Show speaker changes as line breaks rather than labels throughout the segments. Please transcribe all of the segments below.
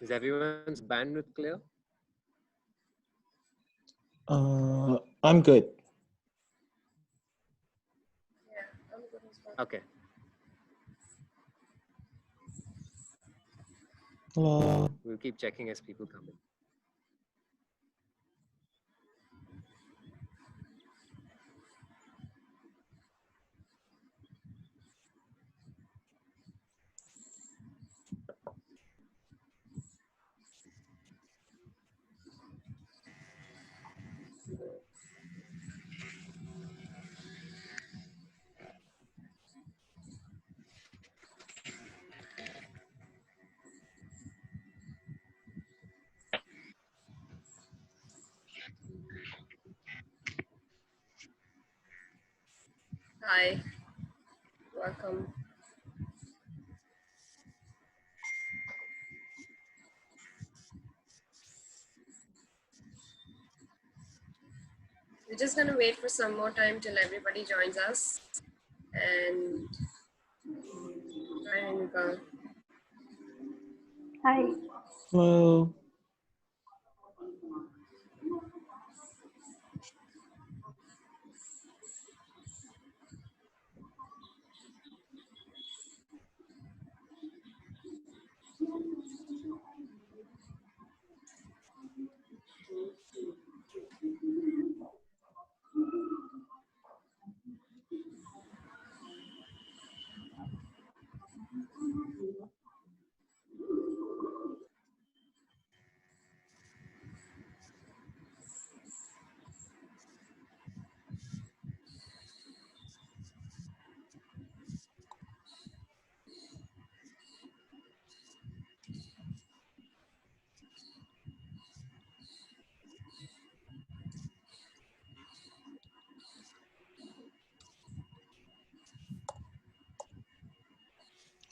Is everyone's bandwidth clear?
I'm good.
Okay.
Hello.
We'll keep checking as people come in.
Hi, welcome. We're just gonna wait for some more time till everybody joins us. And hi, Renuka.
Hi.
Hello.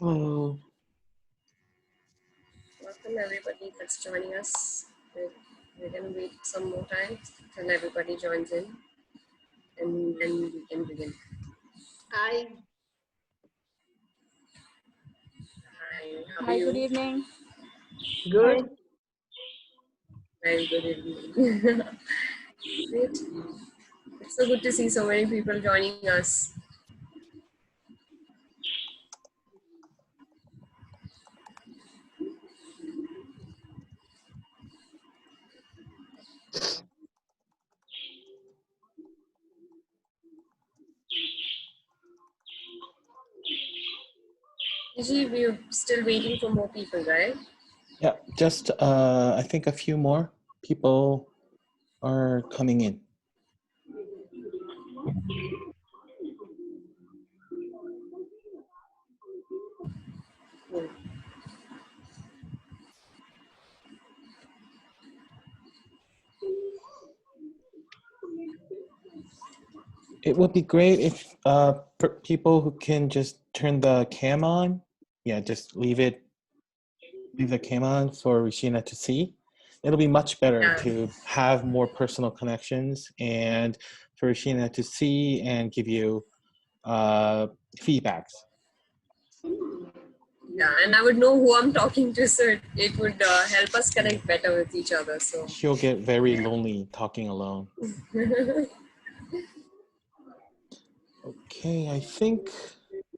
Hello.
Welcome everybody that's joining us. We're gonna wait some more time till everybody joins in, and then we can begin.
Hi.
Hi, how are
Hi,
you?
good evening.
Good. Very good evening. Great. It's so good to see so many people joining us. Usually we're still waiting for more people, right?
Yeah, just I think a few more people are coming in.
Cool.
It would be great if people who can just turn the cam on. Yeah, just leave the cam on for Regina to see. It'll be much better to have more personal connections and for Regina to see and give you feedbacks.
Yeah, and I would know who I'm talking to, so it would help us connect better with each other. So
She'll get very lonely talking alone. Okay, I think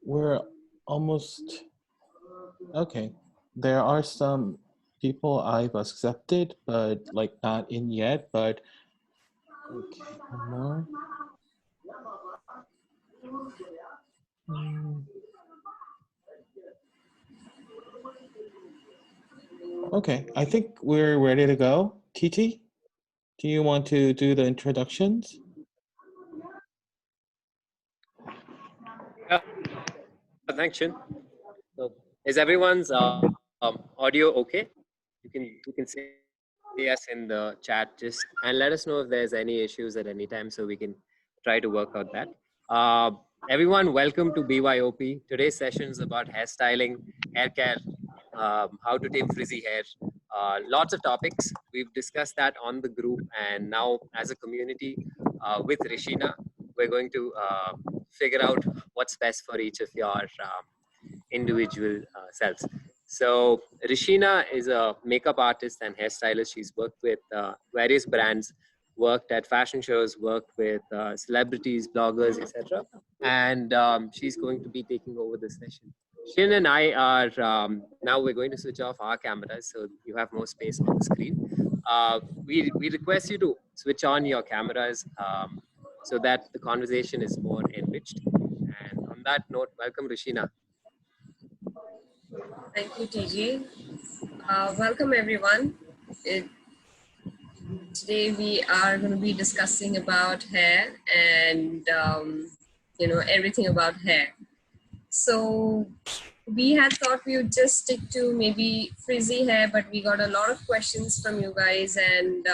we're almost okay. There are some people I've accepted, but like not in yet. But okay, one more. Okay, I think we're ready to go. TT, do you want to do the introductions?
Yeah. Thanks, Chin. So, is everyone's audio okay? You can say us in the chat just and let us know if there's any issues at any time so we can try to work out that. Uh, Everyone, welcome to BYOP. Today's session is about hairstyling, hair care, how to tame frizzy hair. Lots of topics. We've discussed that on the group, and now as a community with Rishina, we're going to figure out what's best for each of your individual selves. So Rishina is a makeup artist and hairstylist. She's worked with various brands, worked at fashion shows, worked with celebrities, bloggers, etc. And she's going to be taking over the session. Shin and I are now we're going to switch off our cameras so you have more space on the screen. We request you to switch on your cameras so that the conversation is more enriched. And on that note, welcome Rishina.
Thank you, TG. Welcome, everyone. Today we are going to be discussing about hair and, everything about hair. So we had thought we would just stick to maybe frizzy hair, but we got a lot of questions from you guys and,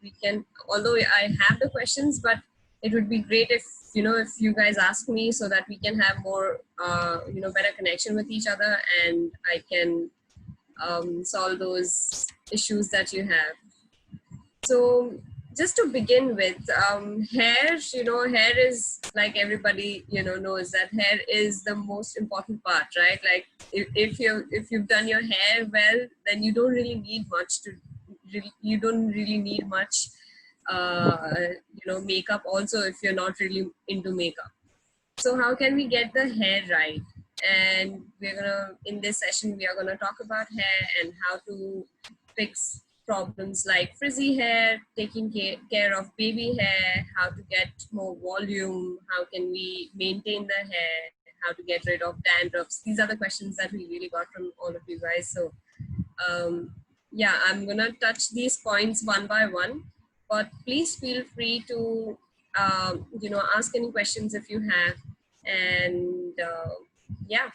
we can, although I have the questions, but it would be great if you guys ask me so that we can have more, better connection with each other and I can solve those issues that you have. So just to begin with, hair, hair is like everybody, knows that hair is the most important part, right? Like if you've done your hair well, then you don't really need much makeup also if you're not really into makeup. So how can we get the hair right? And in this session, we are gonna talk about hair and how to fix problems like frizzy hair, taking care of baby hair, how to get more volume, how can we maintain the hair, how to get rid of dandruffs. These are the questions that we really got from all of you guys. So yeah, I'm gonna touch these points one by one, but please feel free to ask any questions if you have. And yeah,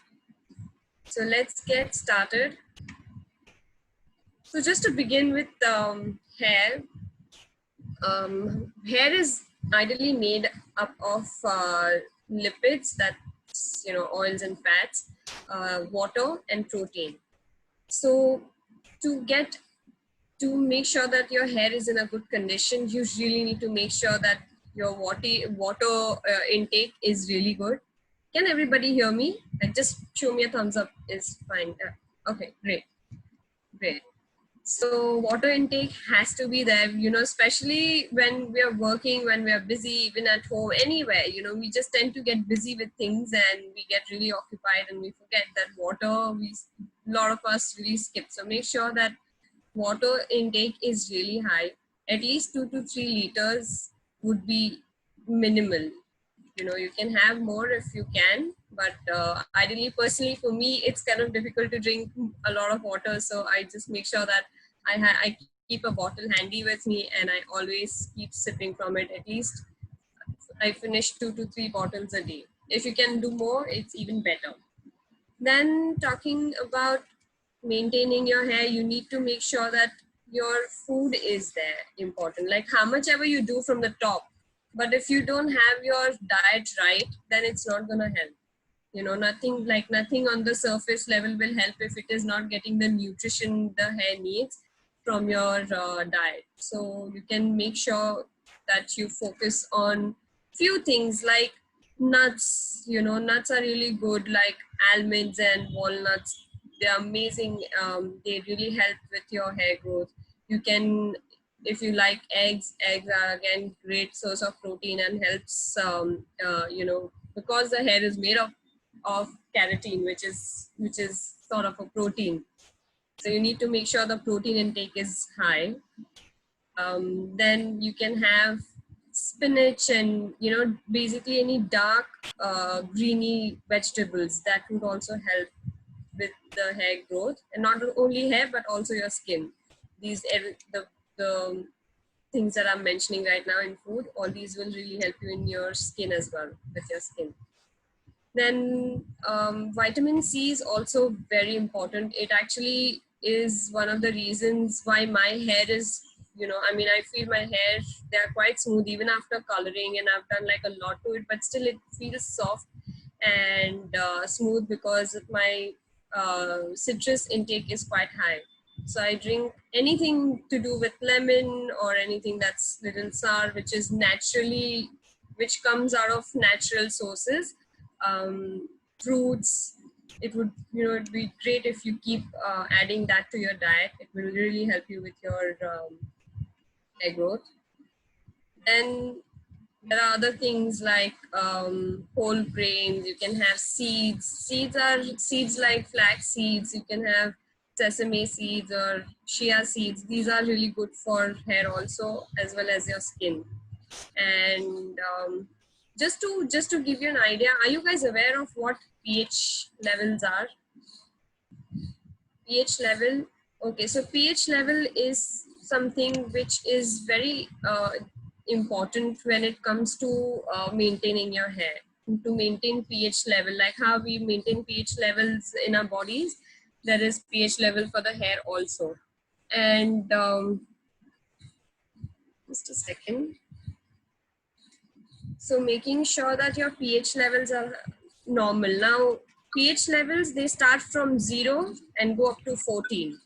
so let's get started. So just to begin with hair, hair is ideally made up of lipids, that's oils and fats, water and protein. So to make sure that your hair is in a good condition, you really need to make sure that your water intake is really good. Can everybody hear me? Just show me a thumbs up is fine. Okay, great. So water intake has to be there, especially when we are working, when we are busy, even at home, anywhere, we just tend to get busy with things and we get really occupied and we forget that water, a lot of us really skip. So make sure that water intake is really high. At least 2 to 3 liters would be minimal. You can have more if you can, but ideally, personally, for me, it's kind of difficult to drink a lot of water. So I just make sure that I keep a bottle handy with me and I always keep sipping from it. At least I finish 2 to 3 bottles a day. If you can do more, it's even better. Then talking about maintaining your hair, you need to make sure that your food is there, important. Like how much ever you do from the top, but if you don't have your diet right, then it's not gonna help. Nothing on the surface level will help if it is not getting the nutrition the hair needs from your diet. So you can make sure that you focus on few things like nuts. Nuts are really good, like almonds and walnuts. They're amazing. They really help with your hair growth. You can, if you like eggs are again great source of protein and helps because the hair is made of keratin, which is sort of a protein. So you need to make sure the protein intake is high. Then you can have spinach and basically any dark greeny vegetables that would also help with the hair growth, and not only hair but also your skin. These the things that I'm mentioning right now in food, all these will really help you in your skin as well, with your skin. Then vitamin C is also very important. It actually is one of the reasons why my hair is, I mean, I feel my hair, they're quite smooth even after coloring, and I've done like a lot to it, but still it feels soft and smooth because my citrus intake is quite high. So I drink anything to do with lemon or anything that's little sour, which is naturally, which comes out of natural sources. Fruits, it would, it'd be great if you keep adding that to your diet. It will really help you with your hair growth. And there are other things like whole grains. You can have seeds. Seeds are seeds like flax seeds. You can have sesame seeds or chia seeds. These are really good for hair also, as well as your skin. And just to give you an idea, are you guys aware of what pH levels are? pH level. Okay, so pH level is something which is very important when it comes to maintaining your hair. To maintain pH level, like how we maintain pH levels in our bodies, there is pH level for the hair also. And just a second. So making sure that your pH levels are normal. Now, pH levels, they start from 0 and go up to 14.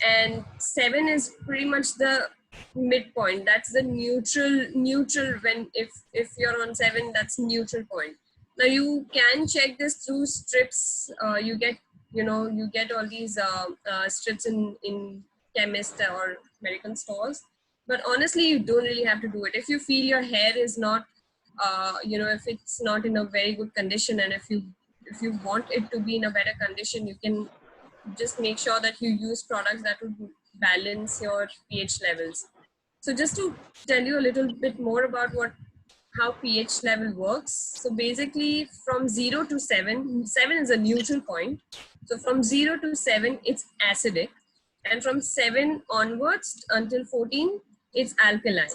And 7 is pretty much the midpoint. That's the neutral when if you're on 7, that's neutral point. Now you can check this through strips. You get all these strips in chemist or American stores. But honestly, you don't really have to do it. If you feel your hair is not if it's not in a very good condition, and if you want it to be in a better condition, you can just make sure that you use products that would balance your pH levels. So just to tell you a little bit more about how pH level works. So basically from 0 to 7, 7 is a neutral point. So from 0 to 7, it's acidic. And from 7 onwards until 14, it's alkaline.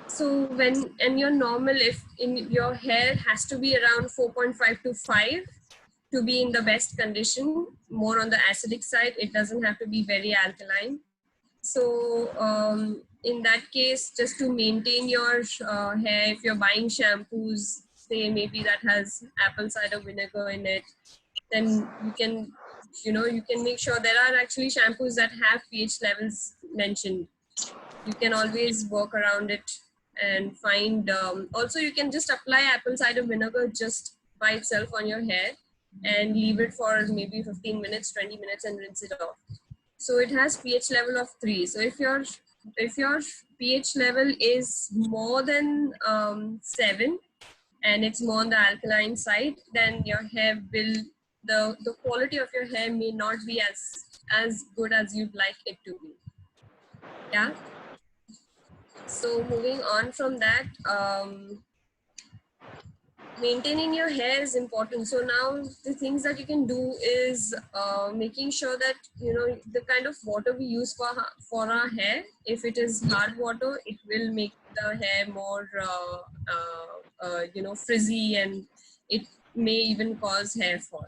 So your normal, if in your hair has to be around 4.5 to 5 to be in the best condition, more on the acidic side. It doesn't have to be very alkaline. So in that case, just to maintain your hair, if you're buying shampoos, say maybe that has apple cider vinegar in it, then you can make sure there are actually shampoos that have pH levels mentioned. You can always work around it and find, also you can just apply apple cider vinegar just by itself on your hair and leave it for maybe 15 minutes, 20 minutes and rinse it off. So it has pH level of 3. So if your pH level is more than 7 and it's more on the alkaline side, then your hair will, the quality of your hair may not be as good as you'd like it to be. Yeah. So moving on from that, maintaining your hair is important. So now the things that you can do is making sure that the kind of water we use for our hair. If it is hard water, it will make the hair more frizzy, and it may even cause hair fall.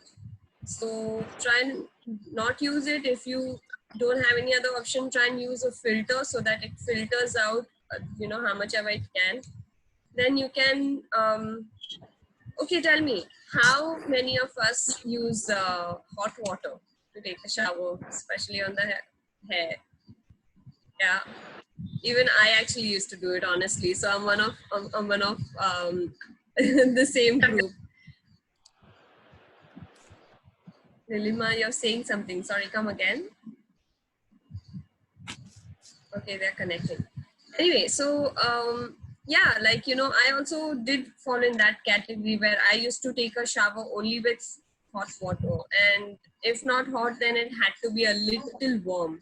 So try and not use it. If you don't have any other option, try and use a filter so that it filters out how much ever it can. Then you can okay, tell me, how many of us use hot water to take a shower, especially on the hair? Yeah, even I actually used to do it, honestly. So I'm one of the same group. Lilima, you're saying something. Sorry, come again. Okay, they're connecting. Anyway, so yeah, like I also did fall in that category where I used to take a shower only with hot water, and if not hot, then it had to be a little warm.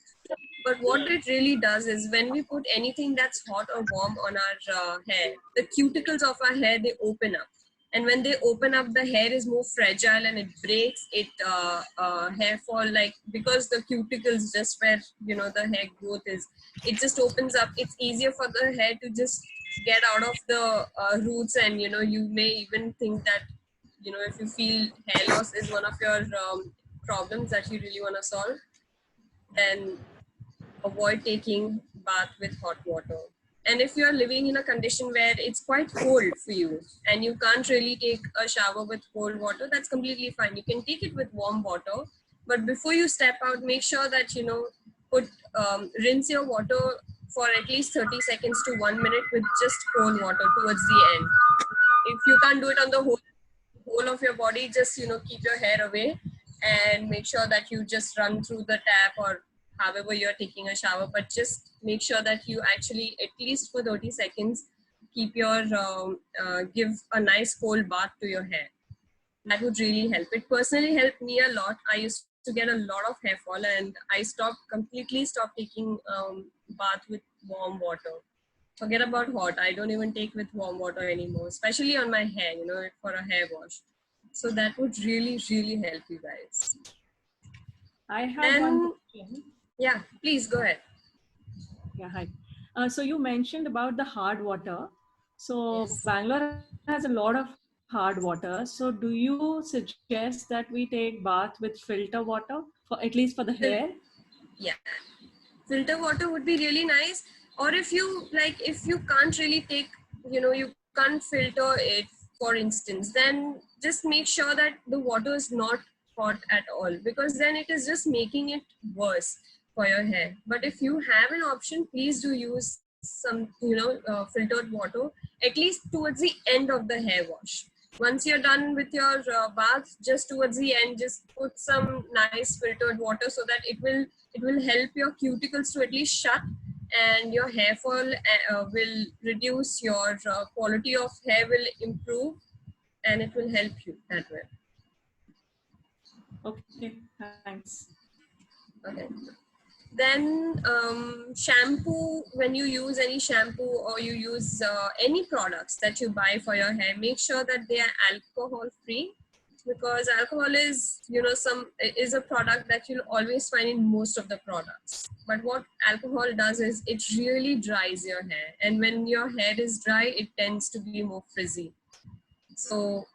But what it really does is when we put anything that's hot or warm on our hair, the cuticles of our hair, they open up. And when they open up, the hair is more fragile and it breaks. It hair fall, like, because the cuticles just where the hair growth is, it just opens up. It's easier for the hair to just get out of the roots, and you may even think that if you feel hair loss is one of your problems that you really want to solve, then avoid taking bath with hot water. And if you're living in a condition where it's quite cold for you and you can't really take a shower with cold water, that's completely fine. You can take it with warm water, but before you step out, make sure that rinse your water for at least 30 seconds to 1 minute with just cold water towards the end. If you can't do it on the whole of your body, just keep your hair away and make sure that you just run through the tap or however you're taking a shower, but just make sure that you actually at least for 30 seconds keep your give a nice cold bath to your hair. That would really help. It personally helped me a lot. I used to get a lot of hair fall and I completely stopped taking bath with warm water. Forget about hot. I don't even take with warm water anymore, especially on my hair, for a hair wash. So that would really, really help you guys.
I have
Then,
one question.
Yeah, please go ahead.
Yeah, hi. So you mentioned about the hard water. So
Yes.
Bangalore has a lot of hard water. So do you suggest that we take bath with filter water for at least for the hair?
Yeah. Filter water would be really nice. Or if you can't really take, you can't filter it, for instance, then just make sure that the water is not hot at all, because then it is just making it worse for your hair. But if you have an option, please do use some, filtered water, at least towards the end of the hair wash. Once you're done with your bath, just towards the end, just put some nice filtered water so that it will help your cuticles to at least shut, and your hair fall will reduce, your quality of hair will improve, and it will help you that way.
Okay, thanks.
Okay. Then shampoo, when you use any shampoo or you use any products that you buy for your hair, make sure that they are alcohol free, because alcohol is is a product that you'll always find in most of the products. But what alcohol does is it really dries your hair, and when your hair is dry, it tends to be more frizzy. So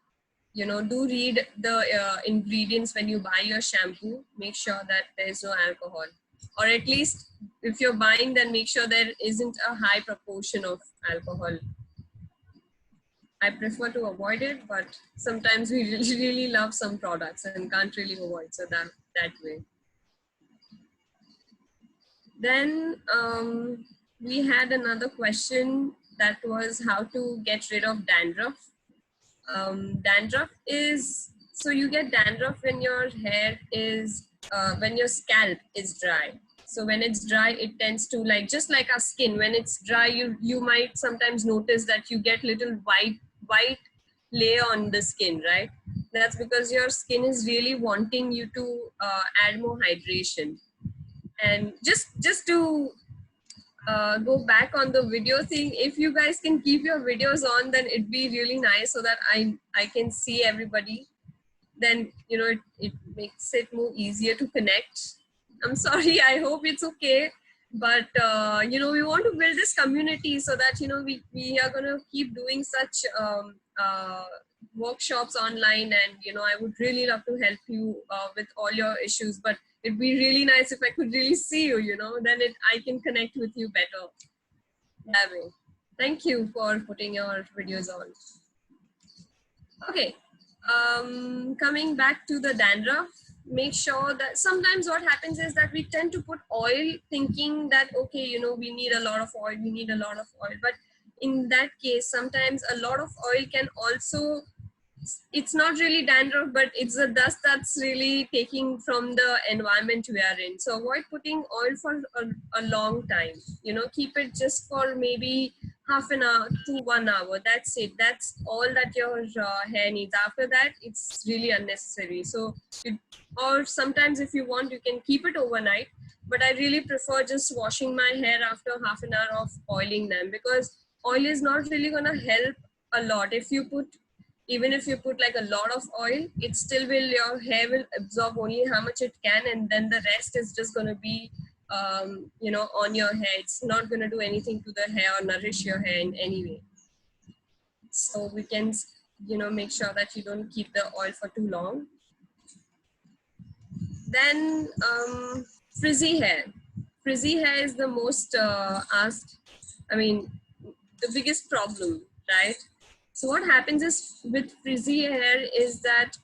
do read the ingredients when you buy your shampoo. Make sure that there's no alcohol, or at least if you're buying, then make sure there isn't a high proportion of alcohol. I prefer to avoid it, but sometimes we really love some products and can't really avoid, so that way. Then we had another question that was how to get rid of dandruff. Dandruff is, so you get dandruff when your hair is when your scalp is dry. So when it's dry, it tends to, like, just like our skin, when it's dry, you might sometimes notice that you get little white layer on the skin, right? That's because your skin is really wanting you to add more hydration. And just to go back on the video thing, if you guys can keep your videos on, then it'd be really nice, so that I can see everybody. Then it makes it more easier to connect. I'm sorry, I hope it's okay, but we want to build this community, so that we are going to keep doing such workshops online, and I would really love to help you with all your issues, but it'd be really nice if I could really see you, then I can connect with you better that way. Thank you for putting your videos on. Okay, coming back to the dandruff, make sure that sometimes what happens is that we tend to put oil thinking that, okay, we need a lot of oil, but in that case, sometimes a lot of oil can also, it's not really dandruff, but it's the dust that's really taking from the environment we are in. So avoid putting oil for a long time. Keep it just for maybe half an hour to 1 hour. That's it. That's all that your hair needs. After that, it's really unnecessary. So, or sometimes if you want, you can keep it overnight. But I really prefer just washing my hair after half an hour of oiling them, because oil is not really going to help a lot. Even if you put like a lot of oil, it still will, your hair will absorb only how much it can, and then the rest is just going to be on your hair. It's not going to do anything to the hair or nourish your hair in any way. So we can make sure that you don't keep the oil for too long. Then frizzy hair. Frizzy hair is the most asked, I mean, the biggest problem, right? So what happens is with frizzy hair is that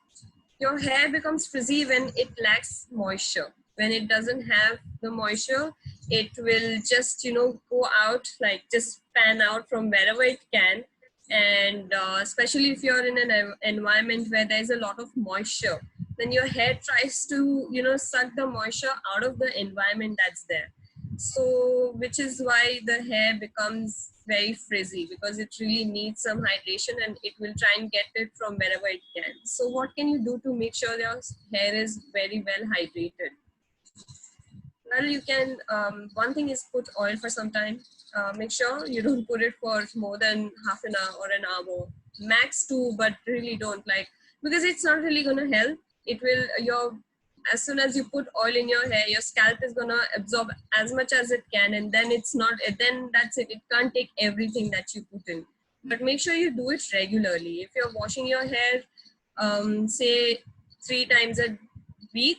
your hair becomes frizzy when it lacks moisture. When it doesn't have the moisture, it will just, go out, like just pan out from wherever it can. And especially if you're in an environment where there's a lot of moisture, then your hair tries to, suck the moisture out of the environment that's there. So, which is why the hair becomes very frizzy, because it really needs some hydration and it will try and get it from wherever it can. So, what can you do to make sure your hair is very well hydrated? Well, you can, one thing is put oil for some time. Make sure you don't put it for more than half an hour or an hour, max 2, but really don't, like, because it's not really going to help. It will, as soon as you put oil in your hair, your scalp is going to absorb as much as it can, and then it's not, then that's it. It can't take everything that you put in. But make sure you do it regularly. If you're washing your hair, say 3 times a week,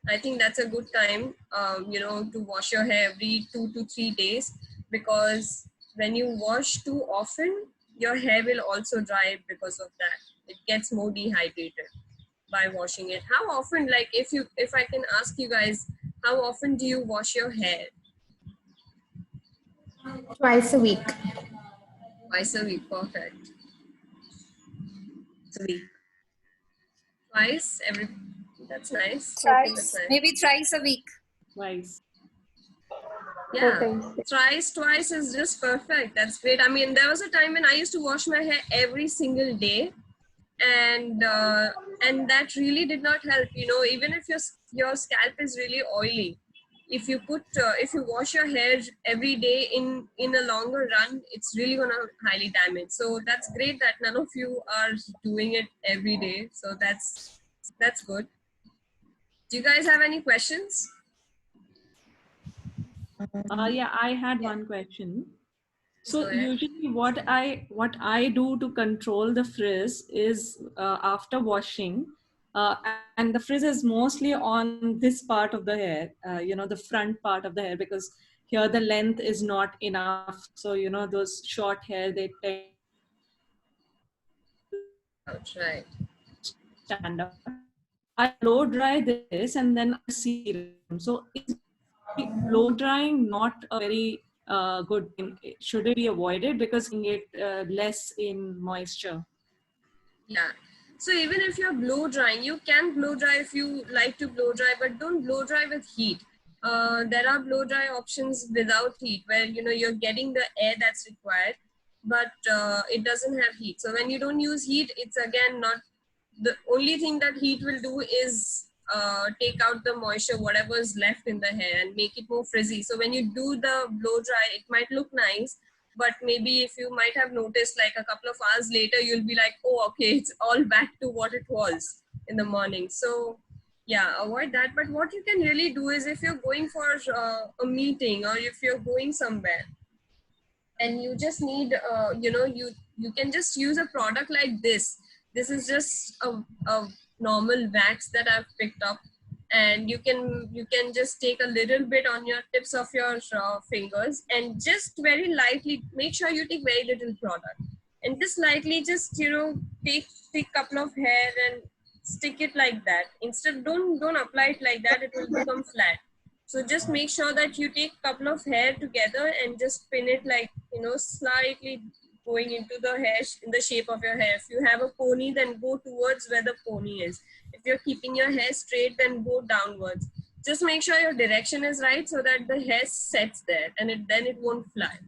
I think that's a good time, to wash your hair every 2 to 3 days, because when you wash too often, your hair will also dry because of that. It gets more dehydrated by washing it. How often, like if I can ask you guys, how often do you wash your hair?
Twice a week.
Twice a week, perfect.
Week.
Twice every, that's nice.
Thrice,
That's nice.
maybe thrice a week.
Twice.
Yeah, twice is just perfect. That's great. I mean, there was a time when I used to wash my hair every single day, and that really did not help. Even if your scalp is really oily, if you wash your hair every day in a longer run, it's really gonna highly damage. So that's great that none of you are doing it every day. So that's good. Do you guys have any questions?
Yeah, I had one question. So
Go ahead.
usually what I do to control the frizz is after washing, and the frizz is mostly on this part of the hair, the front part of the hair, because here the length is not enough. So, those short hair, they tend
Right.
to stand up. I blow dry this and then I serum. So is blow drying not a very good thing? Should it be avoided because it less in moisture?
Yeah. So even if you're blow drying, you can blow dry if you like to blow dry, but don't blow dry with heat. There are blow dry options without heat where you're getting the air that's required, but it doesn't have heat. So when you don't use heat, it's again not, the only thing that heat will do is take out the moisture, whatever is left in the hair, and make it more frizzy. So when you do the blow dry, it might look nice, but maybe if you might have noticed, like a couple of hours later, you'll be like, oh, okay, it's all back to what it was in the morning. So yeah, avoid that. But what you can really do is, if you're going for a meeting, or if you're going somewhere and you just need, you can just use a product like this. This is just a normal wax that I've picked up, and you can just take a little bit on your tips of your fingers, and just very lightly, make sure you take very little product, and just lightly just take couple of hair and stick it like that. Instead, don't apply it like that, it will become flat. So just make sure that you take couple of hair together and just pin it, like slightly going into the hair, in the shape of your hair. If you have a pony, then go towards where the pony is. If you're keeping your hair straight, then go downwards. Just make sure your direction is right, so that the hair sets there, and then it won't fly.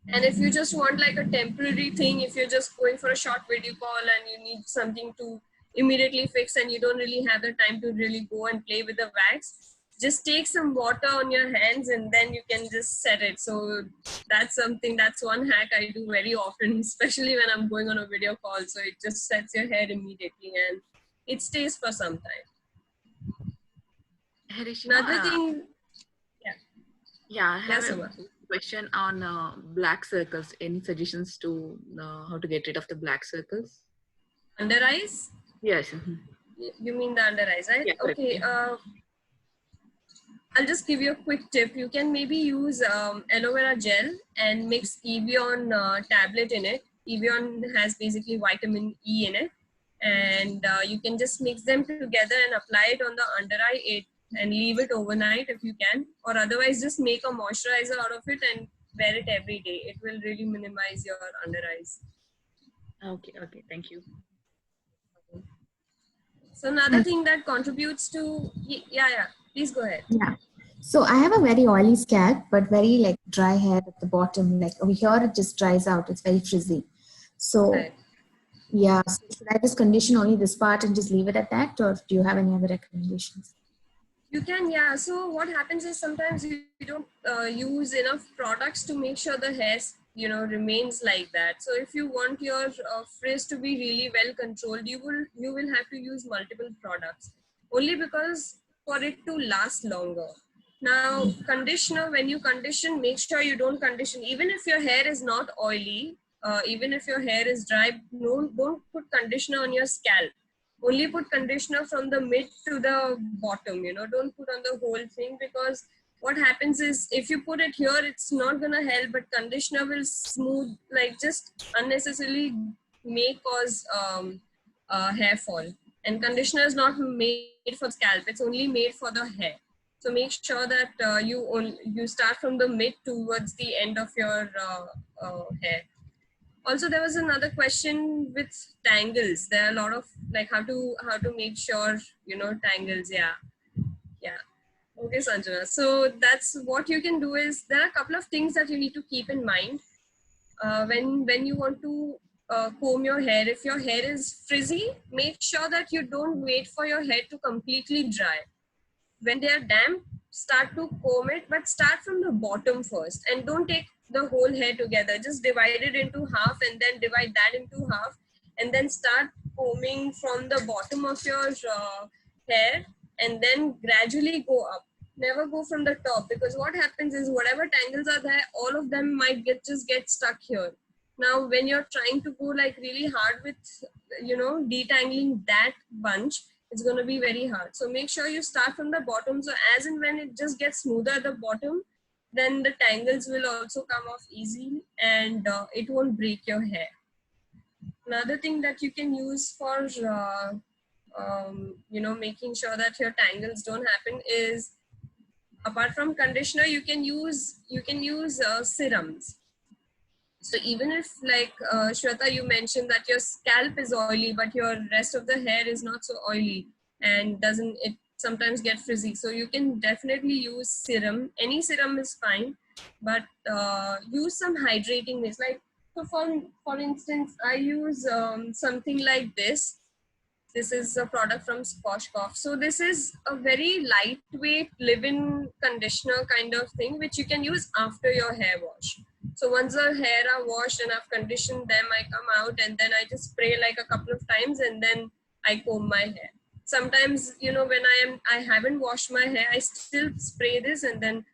And if you just want like a temporary thing, if you're just going for a short video call and you need something to immediately fix, and you don't really have the time to really go and play with the wax, just take some water on your hands and then you can just set it. So that's one hack I do very often, especially when I'm going on a video call. So it just sets your hair immediately and it stays for some time.
Hey, Rishima,
Another thing,
yeah, I have
yes,
a
Uma.
question on black circles. Any suggestions to how to get rid of the black circles?
Under eyes?
Yes. Mhm.
You mean the under eyes, right?
Yeah, correct.
Okay. I'll just give you a quick tip. You can maybe use aloe vera gel and mix Evian tablet in it. Evian has basically vitamin E in it. And you can just mix them together and apply it on the under eye and leave it overnight if you can. Or otherwise, just make a moisturizer out of it and wear it every day. It will really minimize your under eyes.
Okay, okay. Thank you.
So another thing that contributes to, yeah, please go ahead.
Yeah. So I have a very oily scalp, but very like dry hair at the bottom. Like over here, it just dries out. It's very frizzy. So
Right.
yeah, so should I just condition only this part and just leave it at that, or do you have any other recommendations?
You can, yeah. So what happens is sometimes you don't use enough products to make sure the hair, remains like that. So if you want your frizz to be really well controlled, you will have to use multiple products. Only because for it to last longer. Now, conditioner, when you condition, make sure you don't condition. Even if your hair is not oily, even if your hair is dry, don't put conditioner on your scalp. Only put conditioner from the mid to the bottom, don't put on the whole thing, because what happens is if you put it here, it's not going to help, but conditioner will smooth, like just unnecessarily may cause hair fall. And conditioner is not made for scalp, it's only made for the hair. So make sure that you start from the mid towards the end of your hair. Also, there was another question with tangles. There are a lot of like how to make sure tangles. Yeah. Okay, Sanjana. So that's what you can do is there are a couple of things that you need to keep in mind when you want to comb your hair. If your hair is frizzy, make sure that you don't wait for your hair to completely dry. When they are damp, start to comb it, but start from the bottom first, and don't take the whole hair together. Just divide it into half and then divide that into half, and then start combing from the bottom of your hair, and then gradually go up. Never go from the top, because what happens is whatever tangles are there, all of them might just get stuck here. Now, when you're trying to go like really hard with, detangling that bunch, it's going to be very hard. So make sure you start from the bottom. So as and when it just gets smoother at the bottom, then the tangles will also come off easily, and it won't break your hair. Another thing that you can use for, making sure that your tangles don't happen is, apart from conditioner, you can use serums. So even if like Shweta, you mentioned that your scalp is oily, but your rest of the hair is not so oily and it sometimes get frizzy. So you can definitely use serum. Any serum is fine, but use some hydrating mist. Like, so for instance, I use something like this. This is a product from Squashcough. So this is a very lightweight leave-in conditioner kind of thing, which you can use after your hair wash. So once the hair are washed and I've conditioned them, I come out and then I just spray like a couple of times and then I comb my hair. Sometimes, when I haven't washed my hair, I still spray this and then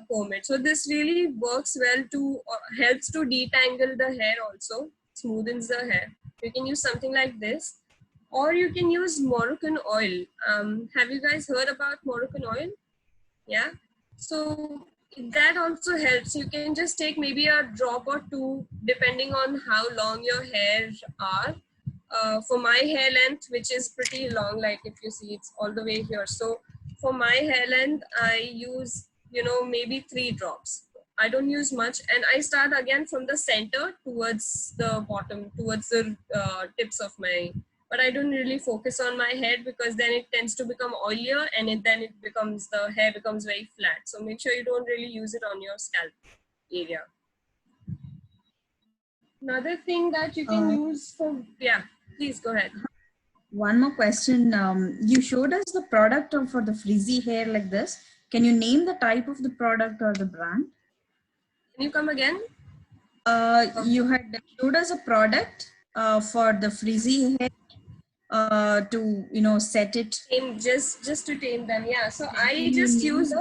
comb it. So this really works well to, helps to detangle the hair also, smoothens the hair. You can use something like this. Or you can use Moroccan oil. Have you guys heard about Moroccan oil? Yeah. So that also helps. You can just take maybe a drop or two, depending on how long your hairs are. For my hair length, which is pretty long, like if you see, it's all the way here. So for my hair length, I use, maybe 3 drops. I don't use much, and I start again from the center towards the bottom, towards the tips of my. But I don't really focus on my head, because then it tends to become oilier, and the hair becomes very flat. So make sure you don't really use it on your scalp area. Another thing that you can use for, please go ahead.
One more question. You showed us the product for the frizzy hair like this. Can you name the type of the product or the brand?
Can you come again?
You had showed us a product for the frizzy hair to set it.
Just to tame them, yeah. So I just use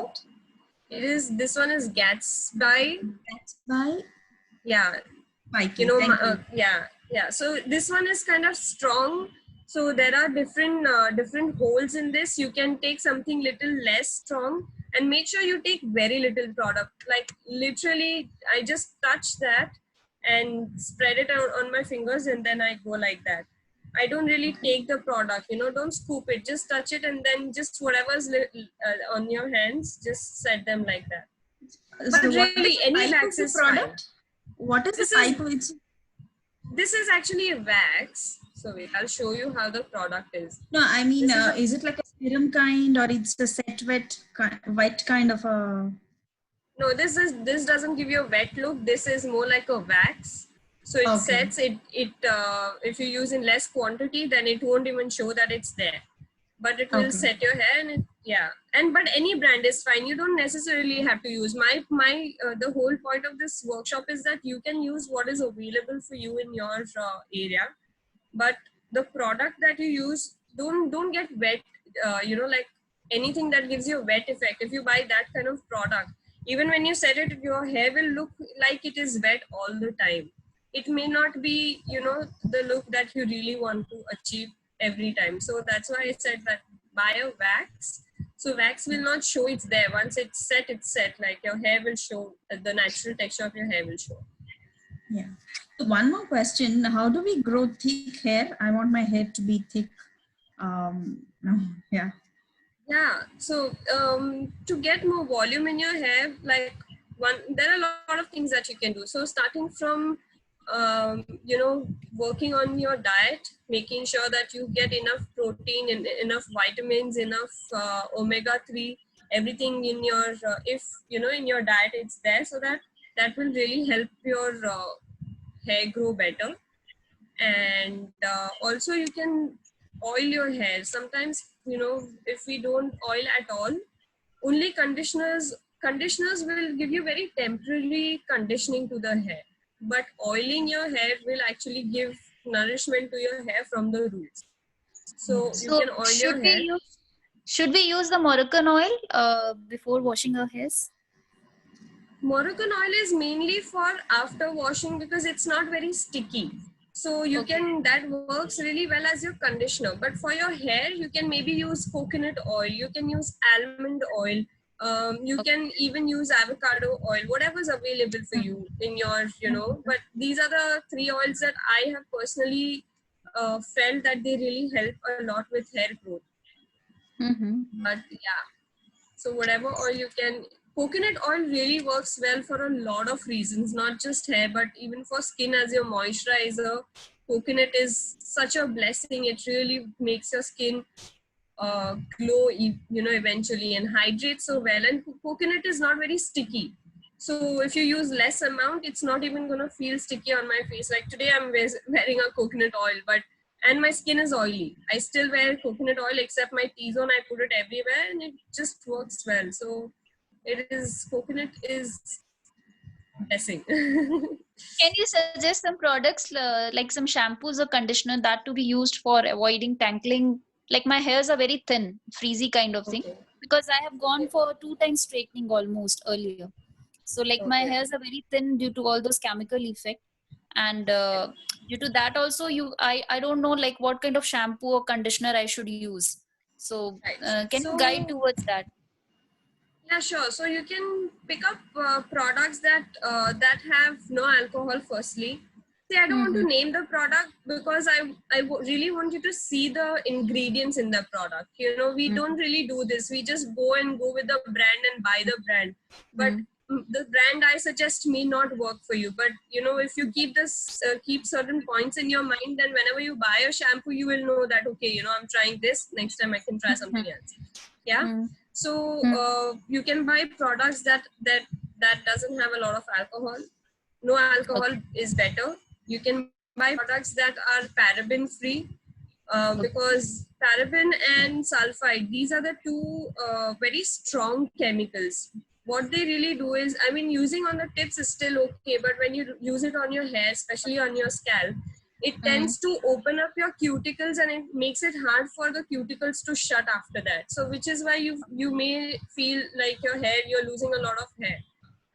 This one is Gatsby.
That's by
Yeah,
Mikey.
you know,
Thank you.
yeah. So this one is kind of strong. So there are different holes in this. You can take something little less strong, and make sure you take very little product. Like literally, I just touch that and spread it on my fingers, and then I go like that. I don't really take the product, don't scoop it, just touch it, and then just whatever's on your hands, just set them like that. But
So what
really,
is the
any
type of
wax
the
is fine.
product? What is
This
the
is-
type of it?
This is actually a wax. So wait, I'll show you how the product is.
No, I mean,
This is a-
is it like a serum kind, or it's a set wet kind of a?
No, this doesn't give you a wet look. This is more like a wax. So it
Okay.
sets it. If you use in less quantity, then it won't even show that it's there. But it will
Okay.
set your hair, and but any brand is fine. You don't necessarily have to use my the whole point of this workshop is that you can use what is available for you in your area, but the product that you use don't get wet. Like anything that gives you a wet effect. If you buy that kind of product, even when you set it, your hair will look like it is wet all the time. It may not be the look that you really want to achieve every time. So that's why I said that buy a wax. So wax will not show it's there. Once it's set. Like your hair will show, the natural texture of your hair will show.
Yeah. So one more question: how do we grow thick hair? I want my hair to be thick. Yeah.
Yeah. So to get more volume in your hair, there are a lot of things that you can do. So starting from working on your diet, making sure that you get enough protein and enough vitamins, enough omega-3, everything in your if in your diet it's there, so that will really help your hair grow better. And also you can oil your hair. Sometimes if we don't oil at all, only conditioners will give you very temporary conditioning to the hair, but oiling your hair will actually give nourishment to your hair from the roots. So you
So
can oil your hair.
should we use the Moroccan oil before washing our hairs?
Moroccan oil is mainly for after washing because it's not very sticky. So you that works really well as your conditioner. But for your hair, you can maybe use coconut oil. You can use almond oil. You can even use avocado oil, whatever's available for you in your, But these are the 3 oils that I have personally felt that they really help a lot with hair growth. But yeah, so whatever oil you can. Coconut oil really works well for a lot of reasons, not just hair, but even for skin as your moisturizer. Coconut is such a blessing. It really makes your skin glow, eventually, and hydrate so well. And coconut is not very sticky. So if you use less amount, it's not even going to feel sticky on my face. Like today I'm wearing a coconut oil, and my skin is oily. I still wear coconut oil except my T-zone. I put it everywhere and it just works well. So coconut is blessing.
Can you suggest some products like some shampoos or conditioner that to be used for avoiding tangling? Like my hairs are very thin, frizzy kind of thing.
Okay.
Because I have gone for 2 times straightening almost earlier. So like my hairs are very thin due to all those chemical effect. And due to that also I don't know like what kind of shampoo or conditioner I should use. So can you guide towards that?
Yeah, sure. So you can pick up products that have no alcohol. Firstly, see, I don't want to name the product because I really want you to see the ingredients in the product. We don't really do this. We just go with the brand and buy the brand. But the brand I suggest may not work for you. But if you keep certain points in your mind, then whenever you buy a shampoo, you will know that I'm trying this. Next time I can try something else. Yeah. So you can buy products that doesn't have a lot of alcohol. No alcohol is better. You can buy products that are paraben free because paraben and sulfide, these are the 2 very strong chemicals. What they really do is, using on the tips is still okay, but when you use it on your hair, especially on your scalp, it tends to open up your cuticles and it makes it hard for the cuticles to shut after that. So which is why you may feel like you're losing a lot of hair.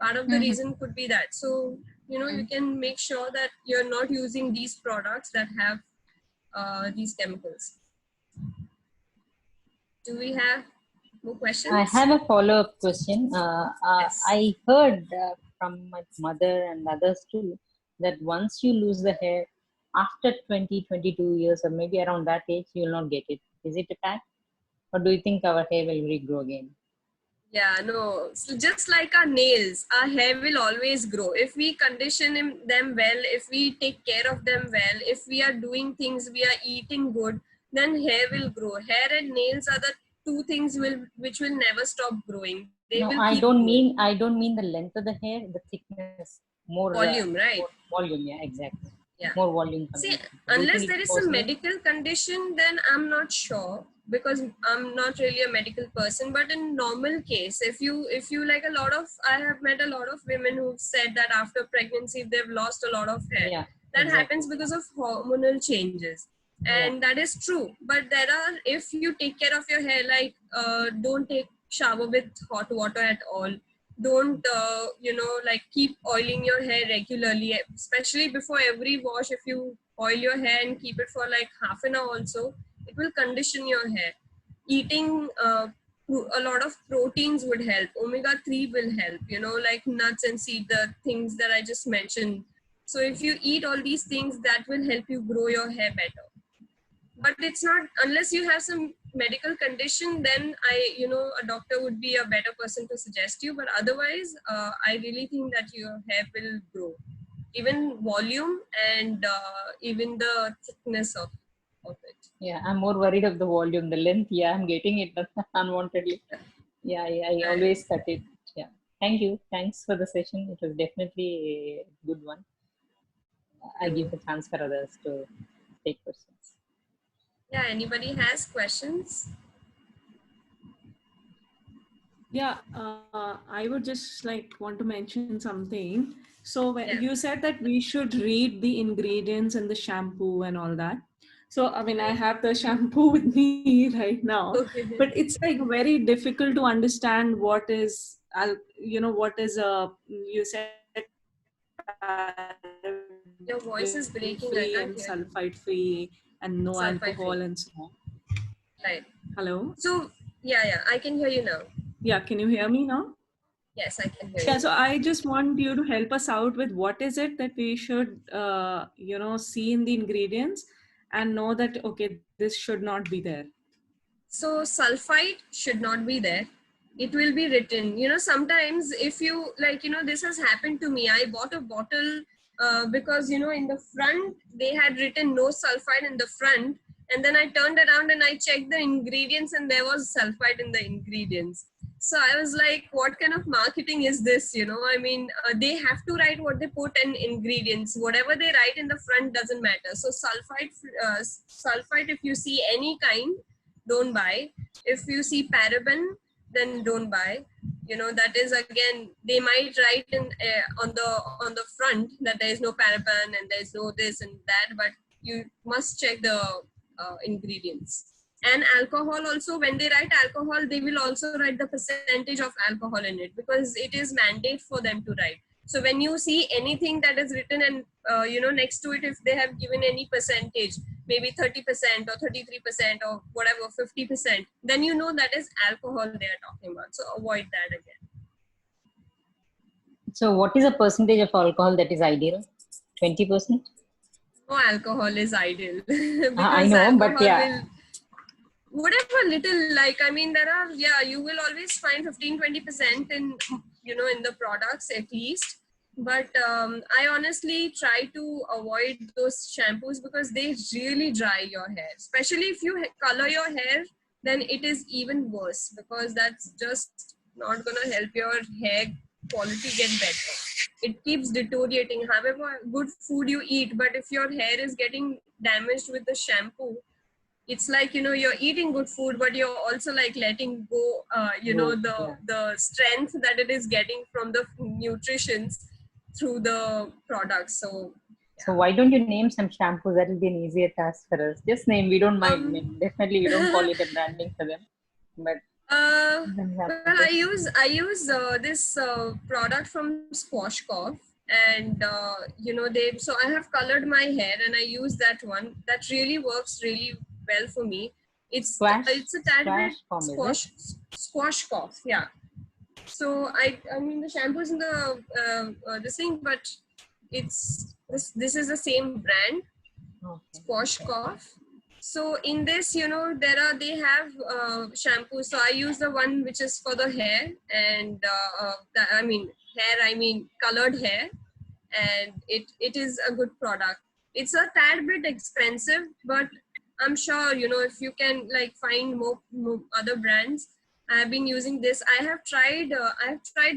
Part of the reason could be that. So, you can make sure that you're not using these products that have these chemicals. Do we have more questions?
I have a follow-up question.
Yes.
I heard from my mother and others too that once you lose the hair after 20, 22 years or maybe around that age, you will not get it. Is it a fact? Or do you think our hair will regrow again?
Yeah, no. So just like our nails, our hair will always grow. If we condition them well, if we take care of them well, if we are doing things, we are eating good, then hair will grow. Hair and nails are the two things which will never stop growing. They
No,
will
I
keep
don't
growing.
mean the length of the hair, the thickness, more
Volume, right?
more volume. Yeah, exactly.
Yeah.
More volume.
See,
coming. Do you
unless
think
there
it's
is some
possible?
medical condition, then I'm not sure because I'm not really a medical person. But in normal case, if you like I have met a lot of women who've said that after pregnancy they've lost a lot of hair.
Yeah,
That
exactly.
happens because of hormonal changes, and that is true. But if you take care of your hair, like don't take shower with hot water at all. Don't like keep oiling your hair regularly, especially before every wash. If you oil your hair and keep it for like half an hour also, it will condition your hair. Eating a lot of proteins would help. Omega-3 will help, like nuts and seeds, the things that I just mentioned. So if you eat all these things, that will help you grow your hair better. But it's not, unless you have some medical condition, then a doctor would be a better person to suggest you. But otherwise, I really think that your hair will grow, even volume and even the thickness of it.
Yeah, I'm more worried of the volume, the length. Yeah, I'm getting it unwantedly. Yeah, I always cut it. Yeah. Thank you. Thanks for the session. It was definitely a good one. I give the chance for others to take questions.
Yeah, anybody has questions?
Yeah, I would just want to mention something. So when you said that we should read the ingredients in the shampoo and all that. So I mean, I have the shampoo with me right now, but it's very difficult to understand what is, what is you said
Your voice is breaking. I
free
can't
and
hear you.
sulfite free and no
Sulfite
alcohol
free.
and so on.
Right.
Hello?
So yeah, I can hear you now.
Yeah, can you hear me now?
Yes, I can hear you.
Yeah, so I just want you to help us out with what is it that we should, see in the ingredients and know that, okay, this should not be there.
So sulfite should not be there. It will be written, sometimes if you this has happened to me. I bought a bottle because, in the front, they had written no sulfite in the front. And then I turned around and I checked the ingredients and there was sulfite in the ingredients. So I was like, what kind of marketing is this? I mean, they have to write what they put in ingredients. Whatever they write in the front doesn't matter. So sulfite, if you see any kind, don't buy. If you see paraben, then don't buy. That is, again, they might write in on the front that there is no paraben and there is no this and that, but you must check the ingredients. And alcohol also, when they write alcohol, they will also write the percentage of alcohol in it, because it is mandate for them to write. So when you see anything that is written and next to it, if they have given any percentage, maybe 30% or 33% or whatever, 50%, then you know that is alcohol they are talking about. So avoid that again.
So what is the percentage of alcohol that is ideal? 20%?
No alcohol is ideal.
I know, but yeah.
Whatever little, there are, you will always find 15-20% in the products at least. But I honestly try to avoid those shampoos because they really dry your hair. Especially if you color your hair, then it is even worse, because that's just not going to help your hair quality get better. It keeps deteriorating. However good food you eat, but if your hair is getting damaged with the shampoo, it's like, you're eating good food, but you're also letting go, the strength that it is getting from the nutritions through the products. So
So why don't you name some shampoos? That will be an easier task for us. Just name. We don't mind. I mean, definitely, we don't call it a branding for them. But
well, I use this product from Squashcough, and so I have colored my hair, and I use that one. That really works really well for me. It's a tad bit Squashcough, yeah. So I mean the shampoo's in the thing, but this is the same brand, Squashcough. So in this, they have shampoo. So I use the one which is for the hair, and colored hair, and it is a good product. It's a tad bit expensive, but I'm sure if you can find more other brands. I have been using this. I have tried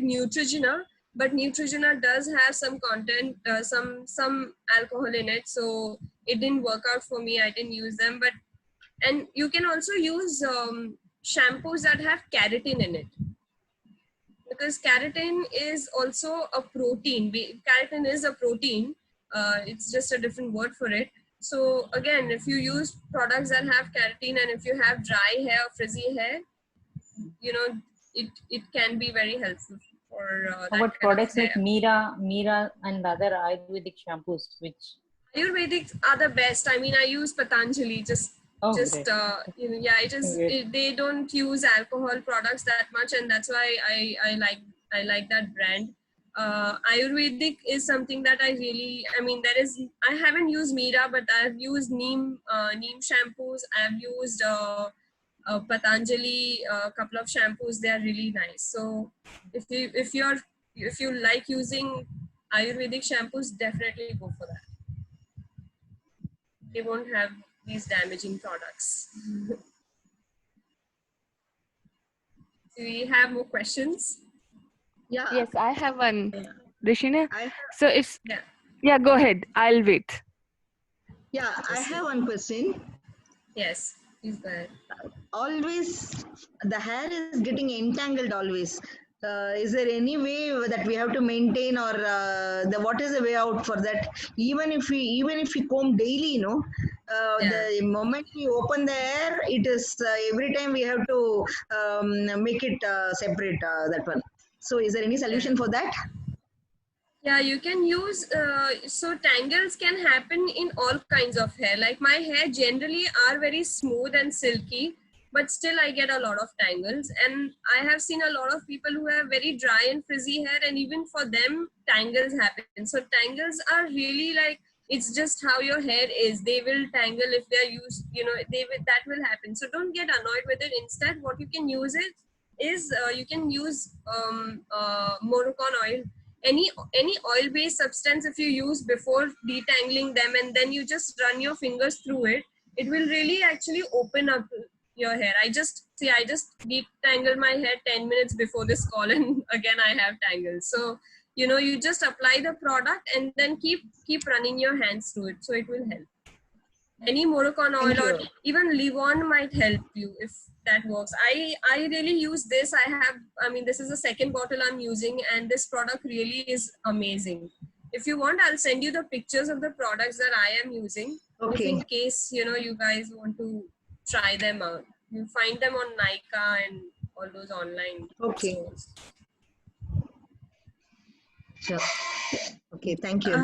Neutrogena, but Neutrogena does have some content, some alcohol in it, so it didn't work out for me. I didn't use them. And you can also use shampoos that have keratin in it, because keratin is also a protein. Keratin is a protein. It's just a different word for it. So again, if you use products that have keratin, and if you have dry hair, frizzy hair, it can be very helpful for
what products like Mira and other Ayurvedic shampoos, which
Ayurvedic are the best. I mean, I use Patanjali. They don't use alcohol products that much, and that's why I like that brand. Ayurvedic is something that I haven't used Mira, but I've used neem shampoos. I've used Patanjali, a couple of shampoos. They are really nice. So if you like using Ayurvedic shampoos, definitely go for that. They won't have these damaging products. Do we have more questions?
Yeah. Yes, I have one. Rishina? So it's go ahead. I'll wait.
Yeah, I have one question.
Yes, please go ahead.
Always, the hair is getting entangled always. Is there any way that we have to maintain, or what is the way out for that? Even if we comb daily, the moment we open the hair, it is every time we have to make it separate, that one. So is there any solution for that?
Yeah, you can use, so tangles can happen in all kinds of hair. Like my hair generally are very smooth and silky, but still I get a lot of tangles. And I have seen a lot of people who have very dry and frizzy hair, and even for them, tangles happen. So tangles are really it's just how your hair is. They will tangle if they're used, that will happen. So don't get annoyed with it. Instead, what you can use is you can use Moroccan oil. Any oil-based substance, if you use before detangling them, and then you just run your fingers through it, it will really actually open up your hair. I just detangle my hair 10 minutes before this call, and again I have tangles. So you just apply the product and then keep running your hands through it, so it will help. Any Moroccan oil or even Livon might help you if that works. I really use this. This is the second bottle I'm using, and this product really is amazing. If you want, I'll send you the pictures of the products that I am using.
Okay.
If in case, you guys want to try them out. You find them on Nykaa and all those online stores.
Sure. Okay, thank you.
I